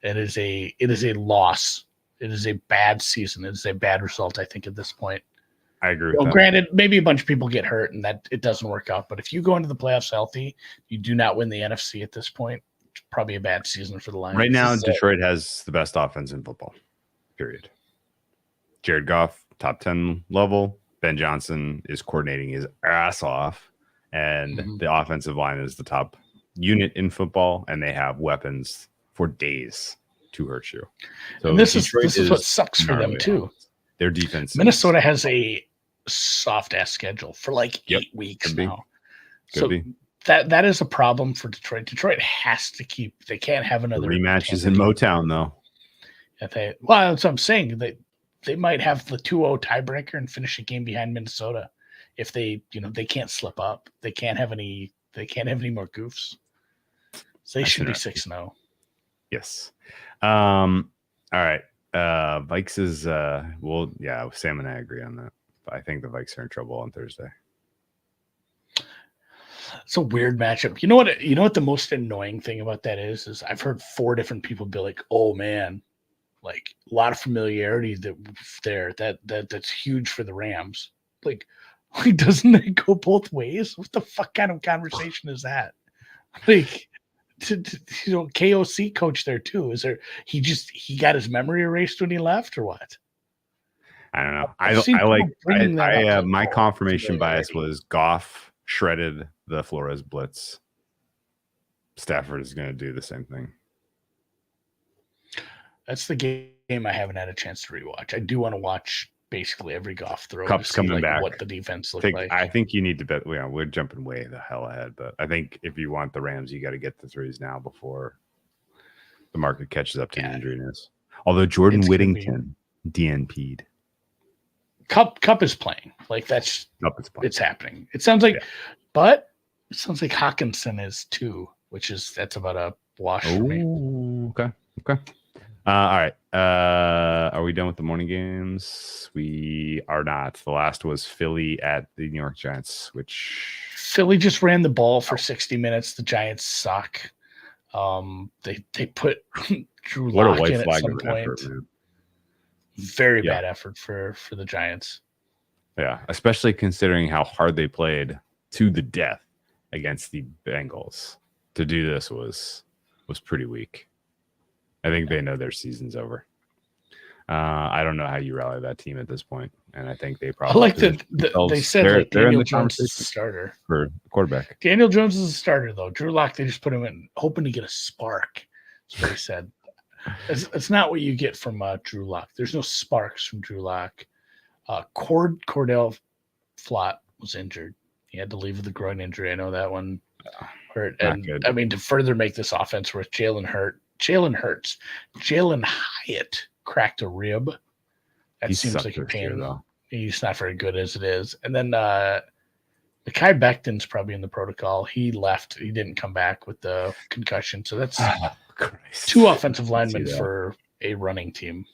it is a loss. It is a bad season. It is a bad result, I think, at this point. I agree with that. Granted, maybe a bunch of people get hurt and that it doesn't work out. But if you go into the playoffs healthy, you do not win the NFC at this point. It's probably a bad season for the Lions. Right now, Detroit has the best offense in football, period. Jared Goff, top 10 level. Ben Johnson is coordinating his ass off. And the offensive line is the top unit in football. And they have weapons for days to hurt you. So and this is what sucks for them, too. Their defense. Minnesota has a soft-ass schedule for like 8 weeks now. Could be. That is a problem for Detroit. Detroit has to keep. They can't have another rematches in Motown, though. That's what I'm saying. They might have the 2-0 tiebreaker and finish a game behind Minnesota if they can't slip up. They can't have any more goofs. So they should be 6-0. Yes. All right. Vikes is Sam and I agree on that. But I think the Vikes are in trouble on Thursday. It's a weird matchup. You know what the most annoying thing about that is I've heard 4 different people be like, "Oh man, like a lot of familiarity that's huge for the Rams." Like doesn't it go both ways? What the fuck kind of conversation is that? Like KOC coach there too. Is there he got his memory erased when he left or what? I don't know. My confirmation bias was Goff shredded the Flores blitz. Stafford is going to do the same thing. That's the game I haven't had a chance to rewatch. I do want to watch basically every Goff throw. Cup's coming back. What the defense looks like. I think you need to bet. We're jumping way the hell ahead, but I think if you want the Rams, you got to get the threes now before the market catches up to the injury news. Although Jordan Whittington DNP'd. Cup is playing. Like it's happening. It sounds like, but it sounds like Hawkinson is too, that's about a wash for me. Okay. All right. Are we done with the morning games? We are not. The last was Philly at the New York Giants, which Philly just ran the ball for 60 minutes. The Giants suck. They put Drew Lock in at some point. Effort, man. Very bad effort for the Giants. Yeah, especially considering how hard they played to the death against the Bengals. To do this was pretty weak. I think they know their season's over. I don't know how you rally that team at this point, and I think they probably. I like that they said Daniel Jones is the starter for quarterback. Daniel Jones is the starter though. Drew Lock, they just put him in, hoping to get a spark. That's what he said. It's not what you get from Drew Lock. There's no sparks from Drew Lock. Cordell Flott was injured. He had to leave with a groin injury. I know that one hurt. And I mean, to further make this offense worse, Jalen Hurt Jalen Hurts. Jalen Hyatt cracked a rib. That He seems sucked like a this year, pain. though. He's not very good as it is. And then Mekhi Becton's probably in the protocol. He left. He didn't come back with the concussion. So that's Christ. 2 offensive I see linemen that. for a running team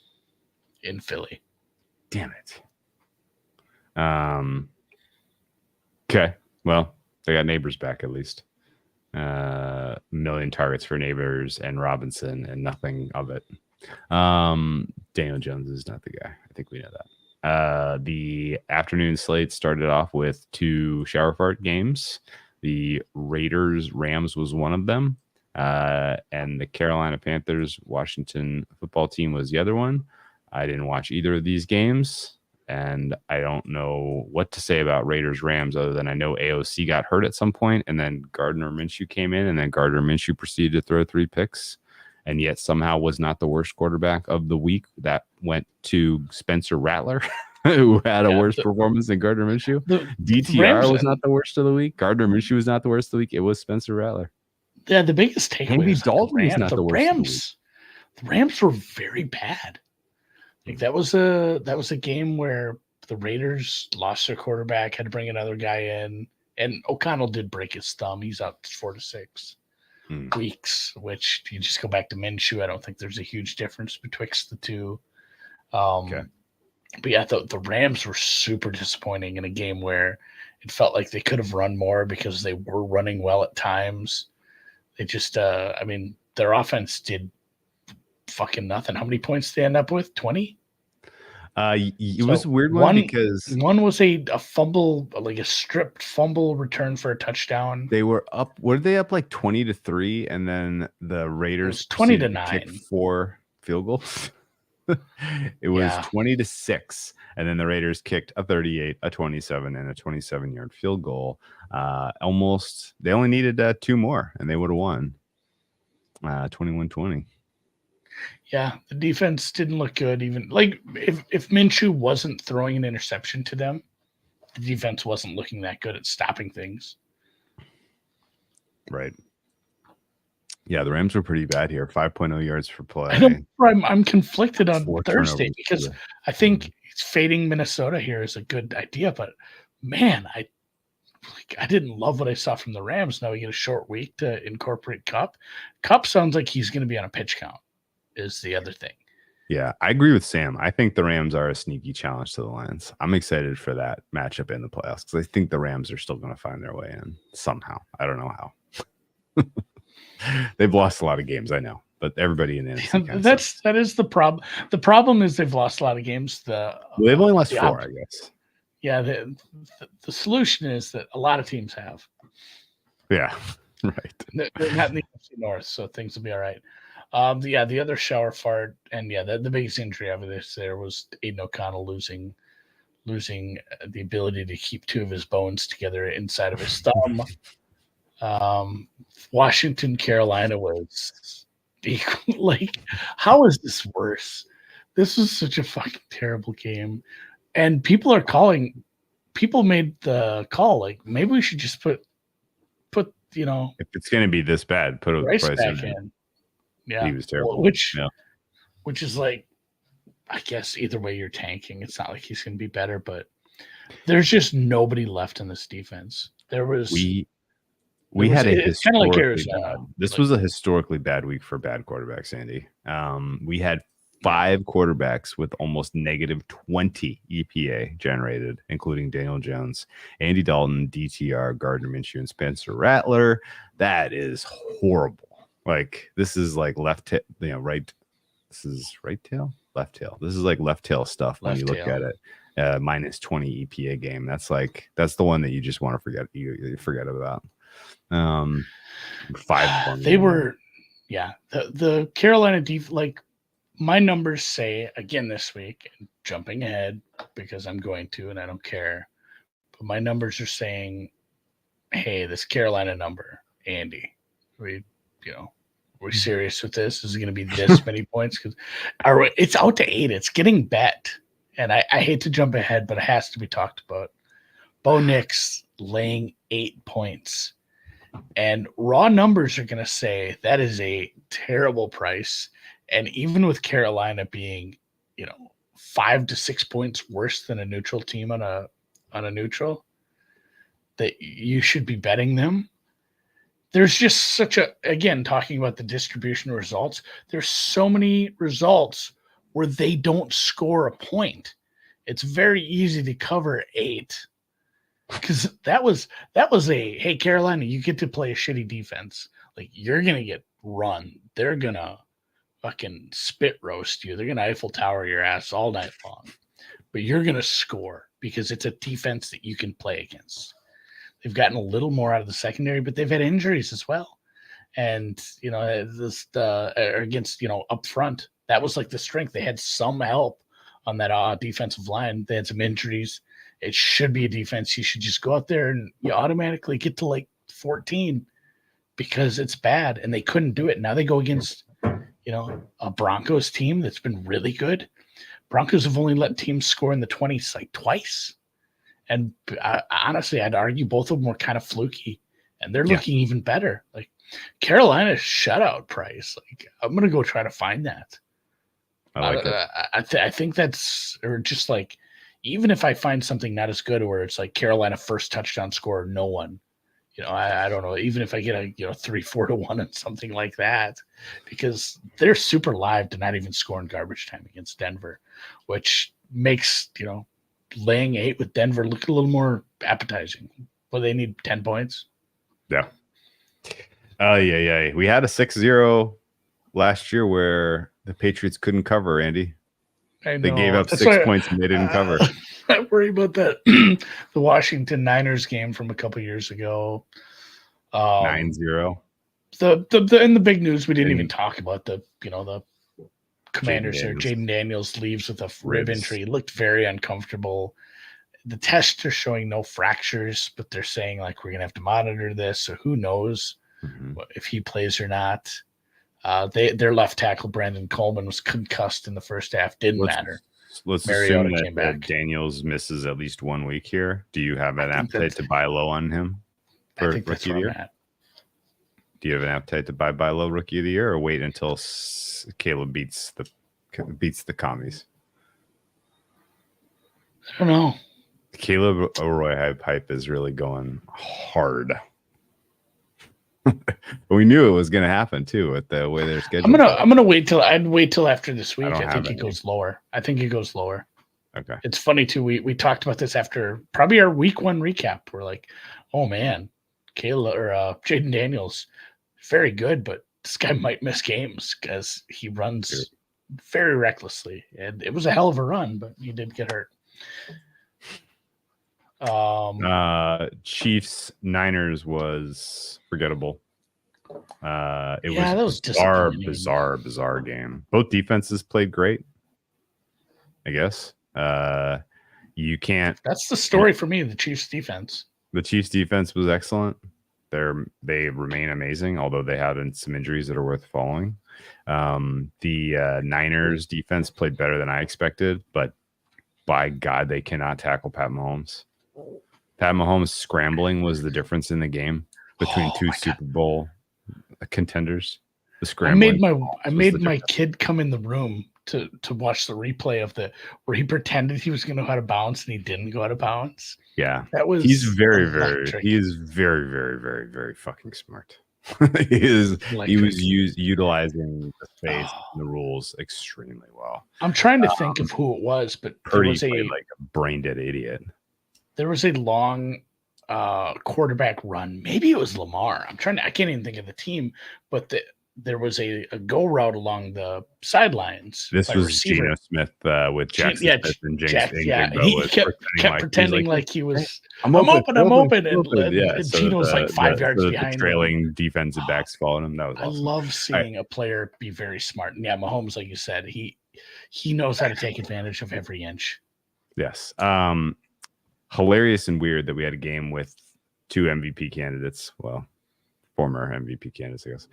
in Philly. Damn it. Okay. Well, they got Neighbors back at least. Million targets for Neighbors and Robinson and nothing of it. Daniel Jones is not the guy. I think we know that. The afternoon slate started off with 2 shower fart games. The Raiders Rams was one of them. And the Carolina Panthers Washington football team was the other one. I didn't watch either of these games. And I don't know what to say about Raiders Rams other than I know AOC got hurt at some point, and then Gardner Minshew came in, and then Gardner Minshew proceeded to throw 3 picks, and yet somehow was not the worst quarterback of the week. That went to Spencer Rattler, who had a worse performance than Gardner Minshew. DTR was not the worst of the week. Gardner Minshew was not the worst of the week. It was Spencer Rattler. Yeah, the biggest takeaway Andy is Dalton was not the worst of the week. The Rams were very bad. Like that was a game where the Raiders lost their quarterback, had to bring another guy in, and O'Connell did break his thumb. He's out 4 to 6 weeks, which you just go back to Minshew. I don't think there's a huge difference betwixt the two. But yeah, the Rams were super disappointing in a game where it felt like they could have run more because they were running well at times. They just, their offense did fucking nothing. How many points did they end up with? 20? It was a weird one because one was a fumble, like a stripped fumble return for a touchdown. They were up. Were they up like 20-3? And then the Raiders 20-9 4 field goals. It was 20-6, and then the Raiders kicked a 38, a 27, and a 27-yard field goal. Almost, they only needed 2 more, and they would have won. 21-20. Yeah, the defense didn't look good. Even like if Minshew wasn't throwing an interception to them, the defense wasn't looking that good at stopping things. Right. Yeah, the Rams were pretty bad here. 5.0 yards per play. I know I'm conflicted on 4 Thursday turnovers. because I think fading Minnesota here is a good idea, but man, I didn't love what I saw from the Rams. Now we get a short week to incorporate Kupp. Kupp sounds like he's going to be on a pitch count. Is the other thing. Yeah, I agree with Sam. I think the Rams are a sneaky challenge to the Lions. I'm excited for that matchup in the playoffs because I think the Rams are still going to find their way in somehow. I don't know how. They've lost a lot of games, I know, but everybody in the NFC that is the problem. The problem is they've lost a lot of games. They've only lost 4, I guess. Yeah, the solution is that a lot of teams have. Yeah, right. They're not in the NFC North, so things will be all right. The other shower fart, and the biggest injury of this there was Aiden O'Connell losing the ability to keep 2 of his bones together inside of his thumb. Washington, Carolina was equal. Like, how is this worse? This was such a fucking terrible game, and people made the call like maybe we should just put if it's going to be this bad, put Rice back in. Yeah, he was terrible. Which is like, I guess either way you're tanking. It's not like he's going to be better, but there's just nobody left in this defense. There was we had a historically bad. This was a historically bad week for bad quarterbacks, Andy. We had 5 quarterbacks with almost negative 20 EPA generated, including Daniel Jones, Andy Dalton, DTR, Gardner Minshew, and Spencer Rattler. That is horrible. Like, this is like right. This is right tail, left tail. This is like left tail stuff when you look at it. Minus 20 EPA game. That's the one that you just want to forget. You forget about. 5. They were, the Carolina like my numbers say again this week. Jumping ahead because I'm going to, and I don't care. But my numbers are saying, hey, this Carolina number, Andy, we're serious with this? Is it going to be this many points? Because it's out to 8. It's getting bet. And I hate to jump ahead, but it has to be talked about. Bo Nix laying 8 points. And raw numbers are going to say that is a terrible price. And even with Carolina being, 5 to 6 points worse than a neutral team on a neutral, that you should be betting them. There's just again, talking about the distribution of results, there's so many results where they don't score a point. It's very easy to cover 8 because that was hey, Carolina, you get to play a shitty defense. Like, you're going to get run. They're going to fucking spit roast you. They're going to Eiffel Tower your ass all night long, but you're going to score because it's a defense that you can play against. They've gotten a little more out of the secondary, but they've had injuries as well. And, against, up front, that was like the strength. They had some help on that defensive line. They had some injuries. It should be a defense. You should just go out there and you automatically get to like 14 because it's bad. And they couldn't do it. Now they go against, a Broncos team that's been really good. Broncos have only let teams score in the 20s like twice. And honestly, I'd argue both of them were kind of fluky, and they're looking even better. Like, Carolina's shutout price. Like, I'm gonna go try to find that. I like it. I think that's, or just like, even if I find something not as good, where it's like Carolina first touchdown score, no one. I don't know. Even if I get a 3-4 to 1 and something like that, because they're super live to not even score in garbage time against Denver, which makes laying 8 with Denver look a little more appetizing. Well, they need 10 points. Yeah. We had a 6-0 last year where the Patriots couldn't cover, Andy. I know. They gave up 6 points and they didn't cover. I worry about that. The Washington Niners game from a couple years ago. 9-0. In the big news, we didn't even talk about the Commanders here. Jaden Daniels leaves with a rib injury. He looked very uncomfortable. The tests are showing no fractures, but they're saying like we're gonna have to monitor this. So who knows if he plays or not. Their left tackle Brandon Coleman was concussed in the first half. Didn't matter. Let's Mariota assume came back. Daniels misses at least 1 week here. Do you have an appetite to buy low on him for I think that's rookie of the year? Do you have an appetite to buy low rookie of the year, or wait until Caleb beats the commies? I don't know. Caleb O'Roy hype is really going hard. We knew it was going to happen too with the way they're scheduled. I'm gonna wait till after this week. I think it goes lower. Okay. It's funny too. We talked about this after probably our week 1 recap. We're like, oh man, Caleb or Jaden Daniels, very good, but this guy might miss games because he runs very recklessly. And it was a hell of a run, but he did get hurt. Chiefs Niners was forgettable. It was bizarre game. Both defenses played great, I guess. You can't. That's the story for me. The Chiefs defense. The Chiefs defense was excellent. They remain amazing, although they had some injuries that are worth following. The Niners defense played better than I expected, but by God, they cannot tackle Pat Mahomes. Pat Mahomes scrambling was the difference in the game between two Super Bowl contenders. The scrambling. I made my kid come in the room to watch the replay of where he pretended he was going to go out of bounds and he didn't go out of bounds. Yeah, he's very fucking smart. He was utilizing the space and the rules extremely well. I'm trying to think of who it was, but Purdy played like a brain dead idiot. There was a long quarterback run. Maybe it was Lamar. I can't even think of the team, but there was a go route along the sidelines. This was Geno Smith with Jackson Smith and James. He kept pretending like he was. I'm open. And Geno's like 5 yards behind. The trailing defensive backs following him. That was awesome. I love seeing a player be very smart. And yeah, Mahomes, like you said, he knows how to take advantage of every inch. Yes. Hilarious and weird that we had a game with 2 MVP candidates. Well, former MVP candidates, I guess.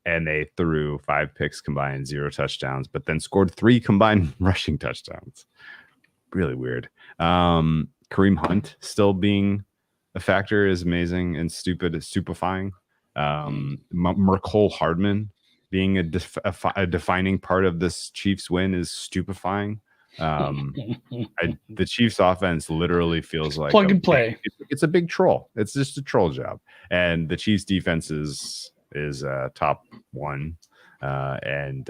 And they threw 5 picks combined, 0 touchdowns, but then scored 3 combined rushing touchdowns. Really weird. Kareem Hunt still being factor is amazing and stupefying. Mercole Hardman being a defining part of this Chiefs win is stupefying. The Chiefs offense literally feels like plug and play. It's a big troll. It's just a troll job. And the Chiefs defense is top one. And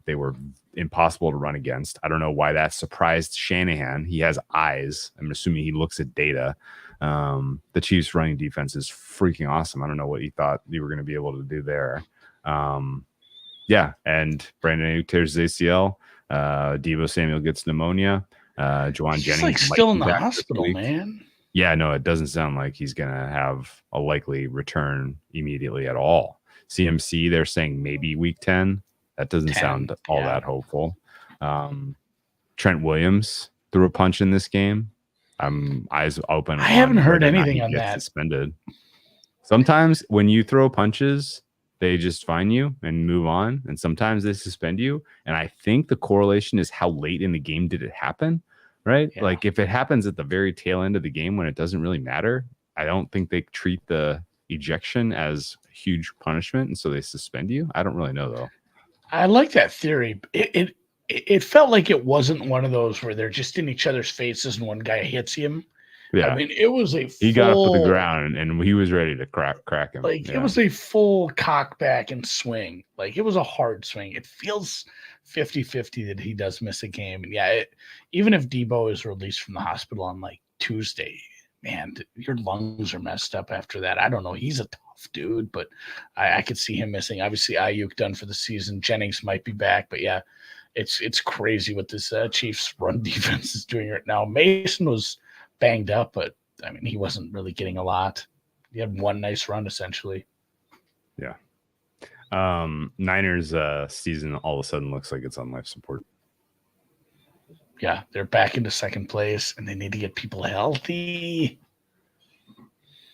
they were impossible to run against. I don't know why that surprised Shanahan. He has eyes. I'm assuming he looks at data. The Chiefs running defense is freaking awesome. I don't know what you thought you were going to be able to do there. Yeah, and Brandon Ayuk tears his ACL. Deebo Samuel gets pneumonia. Juwan Jennings like still in the hospital, man. Yeah, no, it doesn't sound like he's going to have a likely return immediately at all. CMC, they're saying maybe week 10. That doesn't sound all that hopeful. Trent Williams threw a punch in this game. I'm eyes open. I haven't heard anything on that. Suspended. Sometimes when you throw punches, they just fine you and move on. And sometimes they suspend you. And I think the correlation is how late in the game did it happen, right? Yeah. Like if it happens at the very tail end of the game when it doesn't really matter, I don't think they treat the ejection as a huge punishment. And so they suspend you. I don't really know, though. I like that theory. It felt like it wasn't one of those where they're just in each other's faces and one guy hits him. Yeah, I mean, it was he got up to the ground and he was ready to crack him. Like it was a full cock back and swing. Like it was a hard swing. It feels 50-50 that he does miss a game. And yeah, even if Deebo is released from the hospital on like Tuesday, man, your lungs are messed up after that. I don't know. He's a tough dude, but I could see him missing. Obviously, Ayuk done for the season. Jennings might be back, but yeah, it's crazy what this Chiefs run defense is doing right now. Mason was banged up, but I mean, he wasn't really getting a lot. He had one nice run essentially. Yeah. Niners season all of a sudden looks like it's on life support. Yeah, they're back into second place and they need to get people healthy.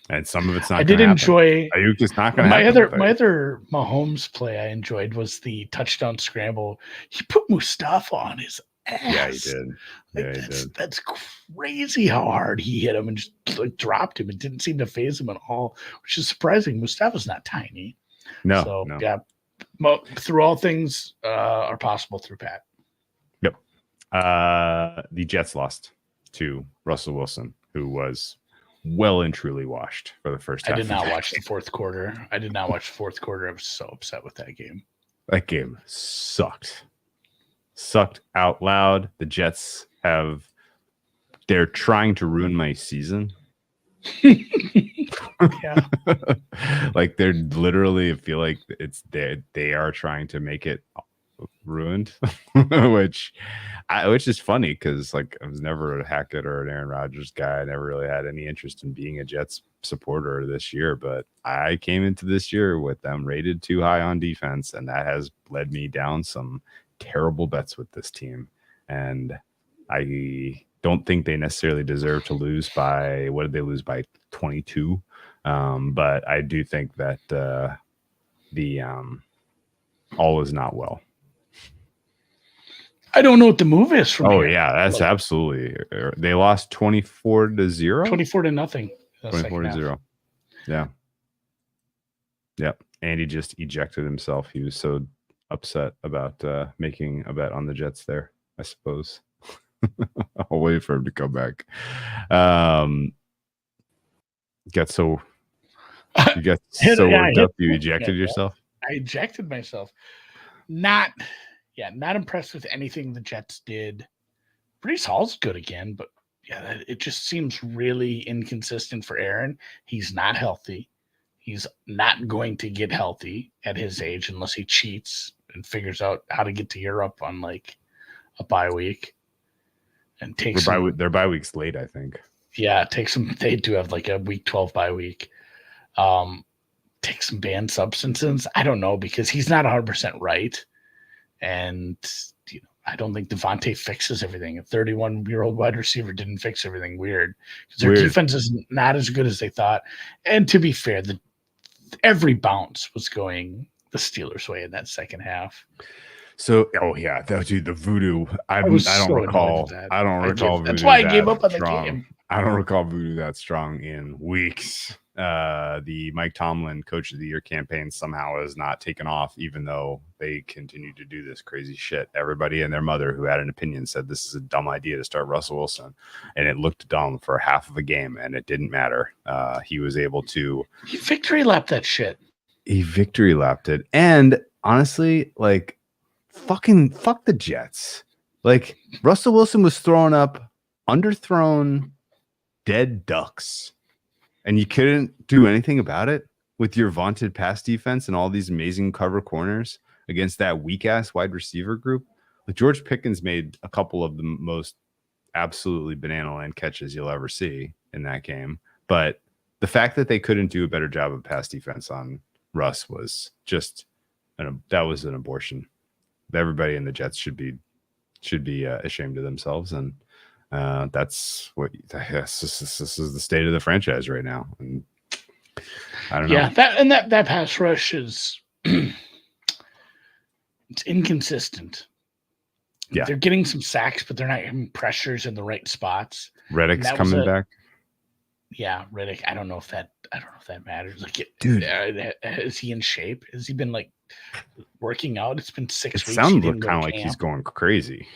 And some of it's not. I did enjoy. Ayuk is not going to happen. My other Mahomes play I enjoyed was the touchdown scramble. He put Mustafa on his ass. Yeah, he did. Like, he did. That's crazy how hard he hit him and just like dropped him. It didn't seem to phase him at all, which is surprising. Mustafa's not tiny. No. Yeah, through all things are possible through Pat. Yep. The Jets lost to Russell Wilson, who was well and truly washed for the first half. I did not watch the fourth quarter. I was so upset with that game. That game sucked out loud. The Jets they're trying to ruin my season. Yeah. Like they're literally, I feel like they are trying to make it ruined, which is funny because like I was never a Hackett or an Aaron Rodgers guy. I never really had any interest in being a Jets supporter this year, but I came into this year with them rated too high on defense, and that has led me down some terrible bets with this team. And I don't think they necessarily deserve to lose by, what did they lose by, 22? But I do think that the all is not well. I don't know what the move is from here. Yeah, that's absolutely. They lost 24-0. 24-0. 24-0. Yeah. Yep. Andy just ejected himself. He was so upset about making a bet on the Jets there, I suppose. I'll wait for him to come back. You get so worked up you ejected yourself? I ejected myself. Not impressed with anything the Jets did. Breece Hall's good again, but yeah, it just seems really inconsistent for Aaron. He's not healthy. He's not going to get healthy at his age unless he cheats and figures out how to get to Europe on like a bye week and takes their bye week's late, I think. Yeah, takes them. They do have like a week 12 bye week. Take some banned substances. I don't know, because he's not 100% right. And I don't think Devontae fixes everything. A 31-year-old wide receiver didn't fix everything. Weird, because their defense is not as good as they thought. And to be fair, every bounce was going the Steelers' way in that second half. So, the voodoo. I don't recall. I don't recall. That's why I gave up on the game. I don't recall voodoo that strong in weeks. The Mike Tomlin Coach of the Year campaign somehow has not taken off, even though they continue to do this crazy shit. Everybody and their mother who had an opinion said this is a dumb idea to start Russell Wilson, and it looked dumb for half of a game, and it didn't matter. He was able to victory lap that shit. He victory lapped it, and honestly, like, fuck the Jets. Like, Russell Wilson was throwing up underthrown dead ducks, and you couldn't do anything about it with your vaunted pass defense and all these amazing cover corners against that weak ass wide receiver group. Like, George Pickens made a couple of the most absolutely banana land catches you'll ever see in that game, but the fact that they couldn't do a better job of pass defense on Russ was just that was an abortion. Everybody in the Jets should be ashamed of themselves, and that's what this is the state of the franchise right now. And I don't know. Yeah, that pass rush is it's inconsistent. Yeah, they're getting some sacks, but they're not having pressures in the right spots. Reddick's coming back. Yeah, Reddick. I don't know if that matters. Like, dude, is he in shape? Has he been like working out? It's been 6 weeks. It sounds kind of like he's going crazy.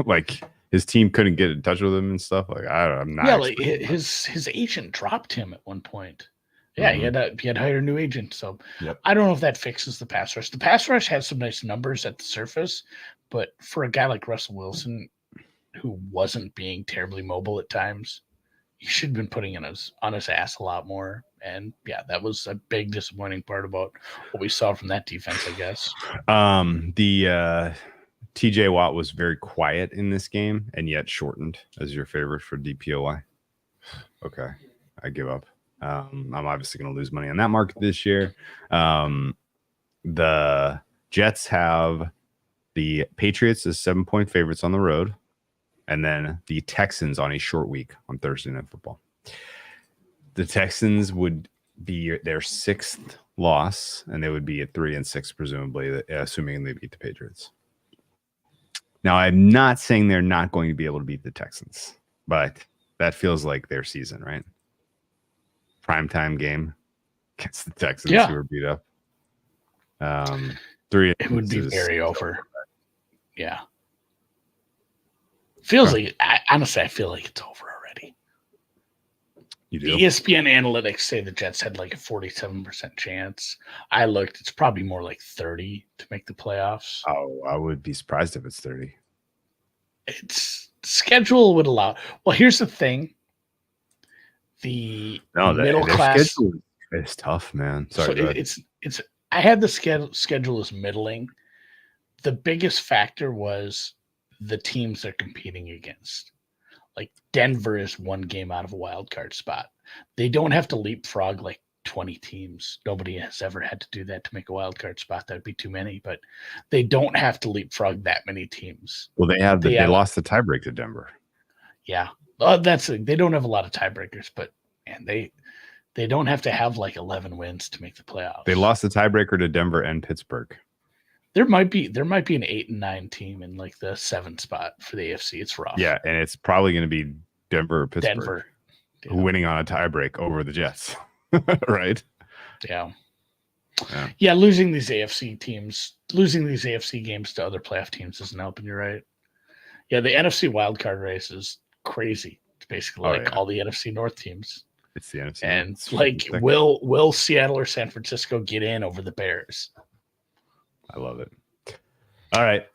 Like, his team couldn't get in touch with him and stuff. Like, I'm not. Yeah, like his agent dropped him at one point. Yeah, he had to hire a new agent. So I don't know if that fixes the pass rush. The pass rush has some nice numbers at the surface, but for a guy like Russell Wilson, who wasn't being terribly mobile at times, he should have been putting on his ass a lot more. And yeah, that was a big disappointing part about what we saw from that defense, I guess. The TJ Watt was very quiet in this game and yet shortened as your favorite for DPOY. Okay, I give up. I'm obviously going to lose money on that market this year. The Jets have the Patriots as 7-point favorites on the road, and then the Texans on a short week on Thursday Night Football. The Texans would be their 6th loss, and they would be at 3-6, presumably, assuming they beat the Patriots. Now, I'm not saying they're not going to be able to beat the Texans, but that feels like their season, right? Primetime game against the Texans who were beat up. 3. It would be very over. Yeah. Feels like, honestly, I feel like it's over already. You do? The ESPN analytics say the Jets had like a 47% chance. I looked, it's probably more like 30 to make the playoffs. Oh, I would be surprised if it's 30. It's schedule would allow. Well, here's the thing. The middle class schedule is tough, man. Sorry, so it's I had the schedule as middling. The biggest factor was the teams they're competing against. Like, Denver is 1 game out of a wild card spot. They don't have to leapfrog like 20 teams. Nobody has ever had to do that to make a wild card spot. That'd be too many, but they don't have to leapfrog that many teams. Well, they lost the tiebreak to Denver. Yeah. They don't have a lot of tiebreakers, but man, they don't have to have like 11 wins to make the playoffs. They lost the tiebreaker to Denver and Pittsburgh. There might be an 8 and 9 team in like the 7th spot for the AFC. It's rough. Yeah, and it's probably going to be Denver or Pittsburgh winning on a tiebreak over the Jets. Right? Yeah. Losing these AFC games to other playoff teams isn't helping you, right? Yeah, the NFC wildcard race is crazy. It's basically all the NFC North teams. It's the NFC. And like, will Seattle or San Francisco get in over the Bears? I love it. All right.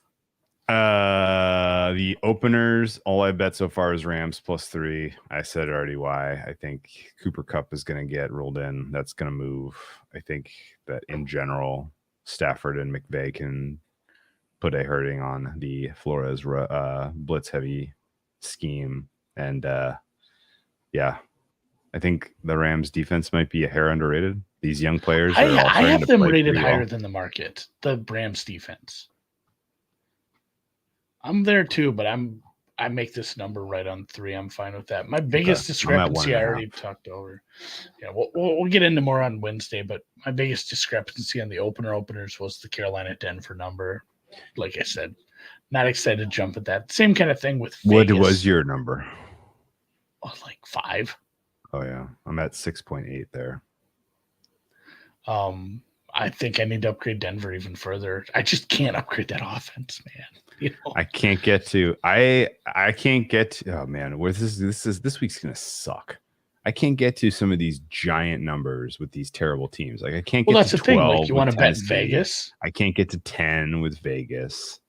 The openers, all I bet so far is Rams +3. I said already why. I think Cooper Kupp is going to get rolled in. That's going to move. I think that in general, Stafford and McVay can put a hurting on the Flores blitz heavy scheme. And I think the Rams defense might be a hair underrated. These young players. I have them rated higher than the market, the Rams defense. I'm there too, but I make this number right on 3. I'm fine with that. My biggest discrepancy I already talked over. Yeah, we'll get into more on Wednesday, but my biggest discrepancy on the openers was the Carolina Denver number. Like I said, not excited to jump at that. Same kind of thing with Vegas. What was your number? like 5. Oh yeah, I'm at 6.8 there. I think I need to upgrade Denver even further. I just can't upgrade that offense, man. I can't get to. I can't get to. Oh man, this week's gonna suck. I can't get to some of these giant numbers with these terrible teams. Like I can't get that's to the thing. 12 Like you with want to bet Tennessee. Vegas. I can't get to 10 with Vegas.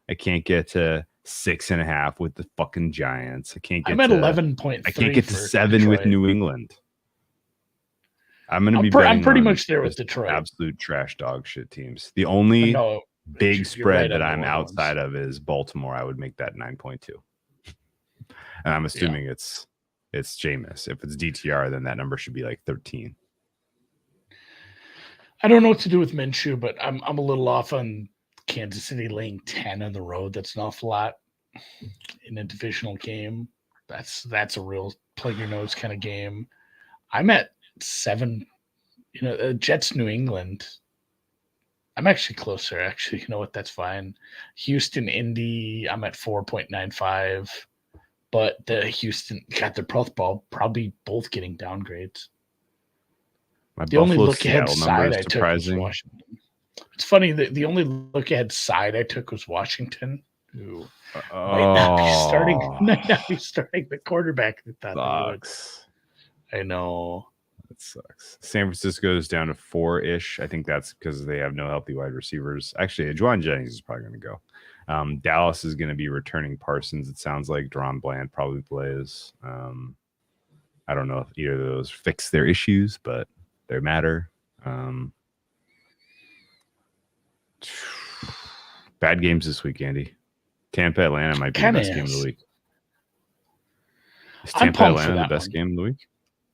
I can't get to 6.5 with the fucking Giants. I can't get. I'm at to 11.3. I can't get to 7 Detroit. with New England. I'm gonna be. I'm pretty much there with Detroit. Absolute trash dog shit teams. The only big spread that I'm outside of is Baltimore. I would make that 9.2, and I'm assuming it's Jameis. If it's DTR, then that number should be like 13. I don't know what to do with Minshew, but I'm a little off on Kansas City laying 10 on the road. That's an awful lot in a divisional game. That's a real plug your nose kind of game. I'm at 7. Jets New England. I'm actually closer. Actually, you know what? That's fine. Houston Indy. I'm at 4.95. But the Houston got their probably both getting downgrades. The only look ahead side I took was Washington. It's funny that the only look ahead side I took was Washington, who might not be starting the quarterback that thought they would. I know. That sucks. San Francisco is down to 4-ish. I think that's because they have no healthy wide receivers. Actually, Juwan Jennings is probably going to go. Dallas is going to be returning Parsons. It sounds like Deron Bland probably plays. I don't know if either of those fix their issues, but they matter. Bad games this week, Andy. Tampa Atlanta might be the best game of the week. Is Tampa Atlanta the best game of the week?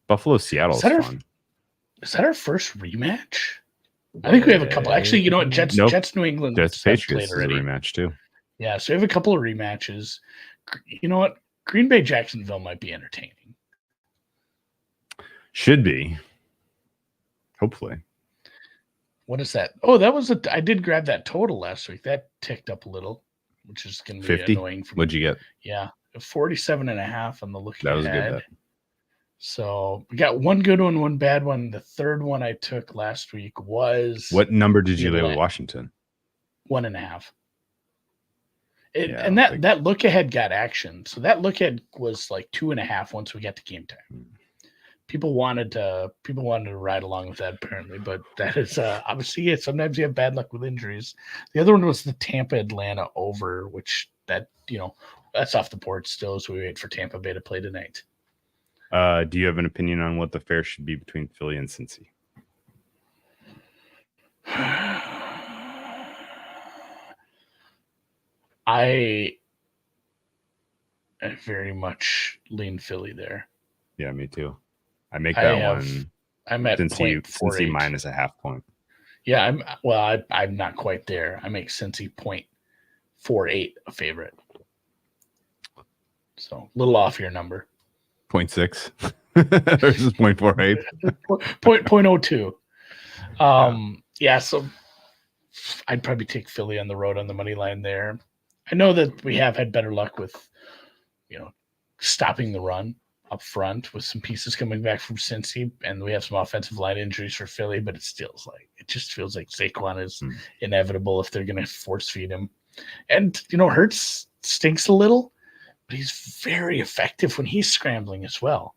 Buffalo Seattle is fun. Is that our first rematch? I think we have a couple. Actually, you know what? Jets New England. Jets Patriots is a rematch too. Yeah, so we have a couple of rematches. You know what? Green Bay Jacksonville might be entertaining. Should be. Hopefully. What is that? Oh, that was I did grab that total last week. That ticked up a little, which is going to be 50? annoying. What'd you get? Yeah, 47.5 on the look ahead. That was a good bet. So we got one good one, one bad one. The third one I took last week was what number did you lay with Washington? 1.5. And that look ahead got action. So that look ahead was like 2.5 once we got to game time. People wanted to ride along with that apparently, but that is obviously sometimes you have bad luck with injuries. The other one was the Tampa Atlanta over, which that's off the board still as we wait for Tampa Bay to play tonight. Do you have an opinion on what the fare should be between Philly and Cincy? I very much lean Philly there. Yeah, me too. I make that one. I'm at Cincy minus a half point. Yeah, I'm not quite there. I make Cincy 0.48 a favorite. So a little off your number. 0.6 versus 0.48. 0.02. Yeah, so I'd probably take Philly on the road on the money line there. I know that we have had better luck with, stopping the run up front with some pieces coming back from Cincy, and we have some offensive line injuries for Philly, but it just feels like Saquon is inevitable if they're going to force feed him. And, Hurts stinks a little, but he's very effective when he's scrambling as well.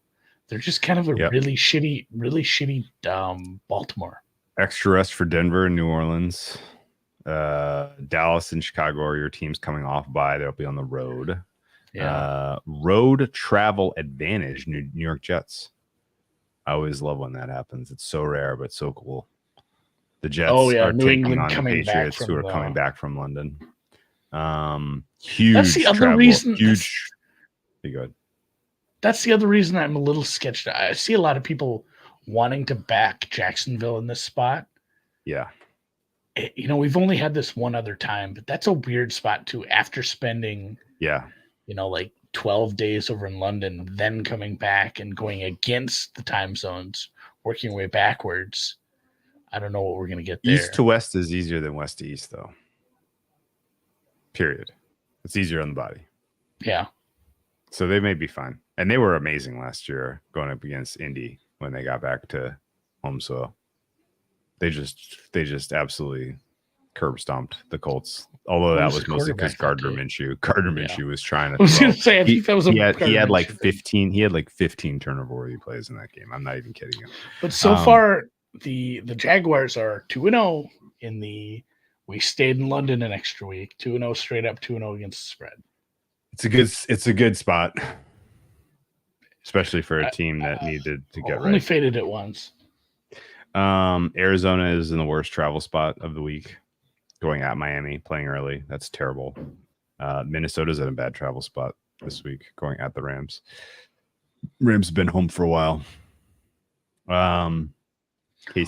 They're just kind of a really shitty Baltimore. Extra rest for Denver and New Orleans. Dallas and Chicago are your teams coming off by. They'll be on the road. Yeah. Road travel advantage, New York Jets. I always love when that happens. It's so rare, but so cool. The Jets are New England on the Patriots who are coming back from London. Huge. That's the other reason. Huge. Be good. That's the other reason I'm a little sketched out. I see a lot of people wanting to back Jacksonville in this spot. Yeah. We've only had this one other time, but that's a weird spot too. After spending, like 12 days over in London, then coming back and going against the time zones, working your way backwards. I don't know what we're going to get there. East to west is easier than west to east, though. Period. It's easier on the body. Yeah. So they may be fine. And they were amazing last year going up against Indy when they got back to home. So they just absolutely curb stomped the Colts. Although that was mostly because Gardner Minshew was trying to. I was going to say, I think that was he had like 15. He had like 15 turnover-worthy plays in that game. I'm not even kidding you. But so far, the Jaguars are 2-0 in the. We stayed in London an extra week. 2-0 straight up. 2-0 against the spread. It's a good spot, especially for a team that needed to get only faded it once. Arizona is in the worst travel spot of the week. Going at Miami, playing early. That's terrible. Minnesota's in a bad travel spot this week, going at the Rams. Rams have been home for a while. KC,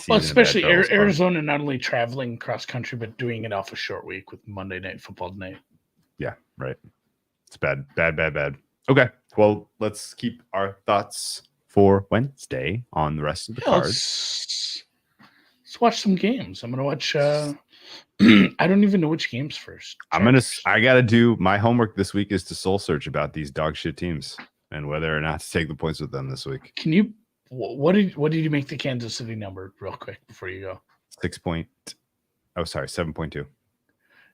well, especially Arizona, not only traveling cross country, but doing it off a short week with Monday Night Football tonight. Yeah, right. It's bad. Okay, well, let's keep our thoughts for Wednesday on the rest of the cards. Let's watch some games. I'm going to watch... I don't even know which games first. I got to do my homework this week is to soul search about these dog shit teams and whether or not to take the points with them this week. Can you... What did you make the Kansas City number real quick before you go? 7.2.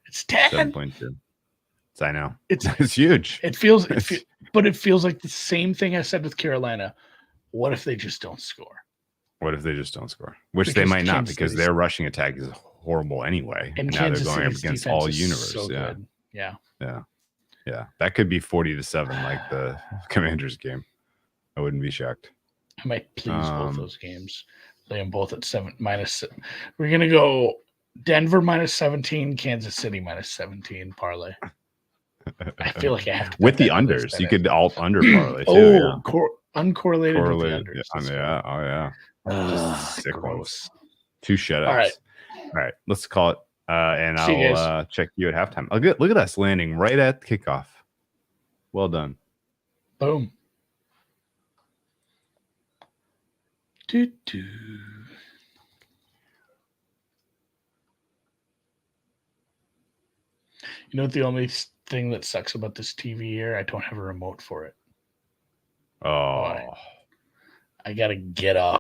It's 10. 7.2. I know. It's huge. It feels like the same thing I said with Carolina. What if they just don't score? Which they might not, because their rushing attack is horrible anyway. And now they're going up against all universe. So yeah. That could be 40-7 like the Commanders game. I wouldn't be shocked. I might please both those games. Play them both at -7. We're gonna go Denver -17, Kansas City -17 parlay. I feel like I have to with the unders. You could alt under parlay too. Uncorrelated with the unders. Just sick ones. 2 shutouts. All right. Let's call it. And I'll check you at halftime. Look at us landing right at kickoff. Well done. Boom. You know what the only thing that sucks about this TV here? I don't have a remote for it. Oh. I gotta get up.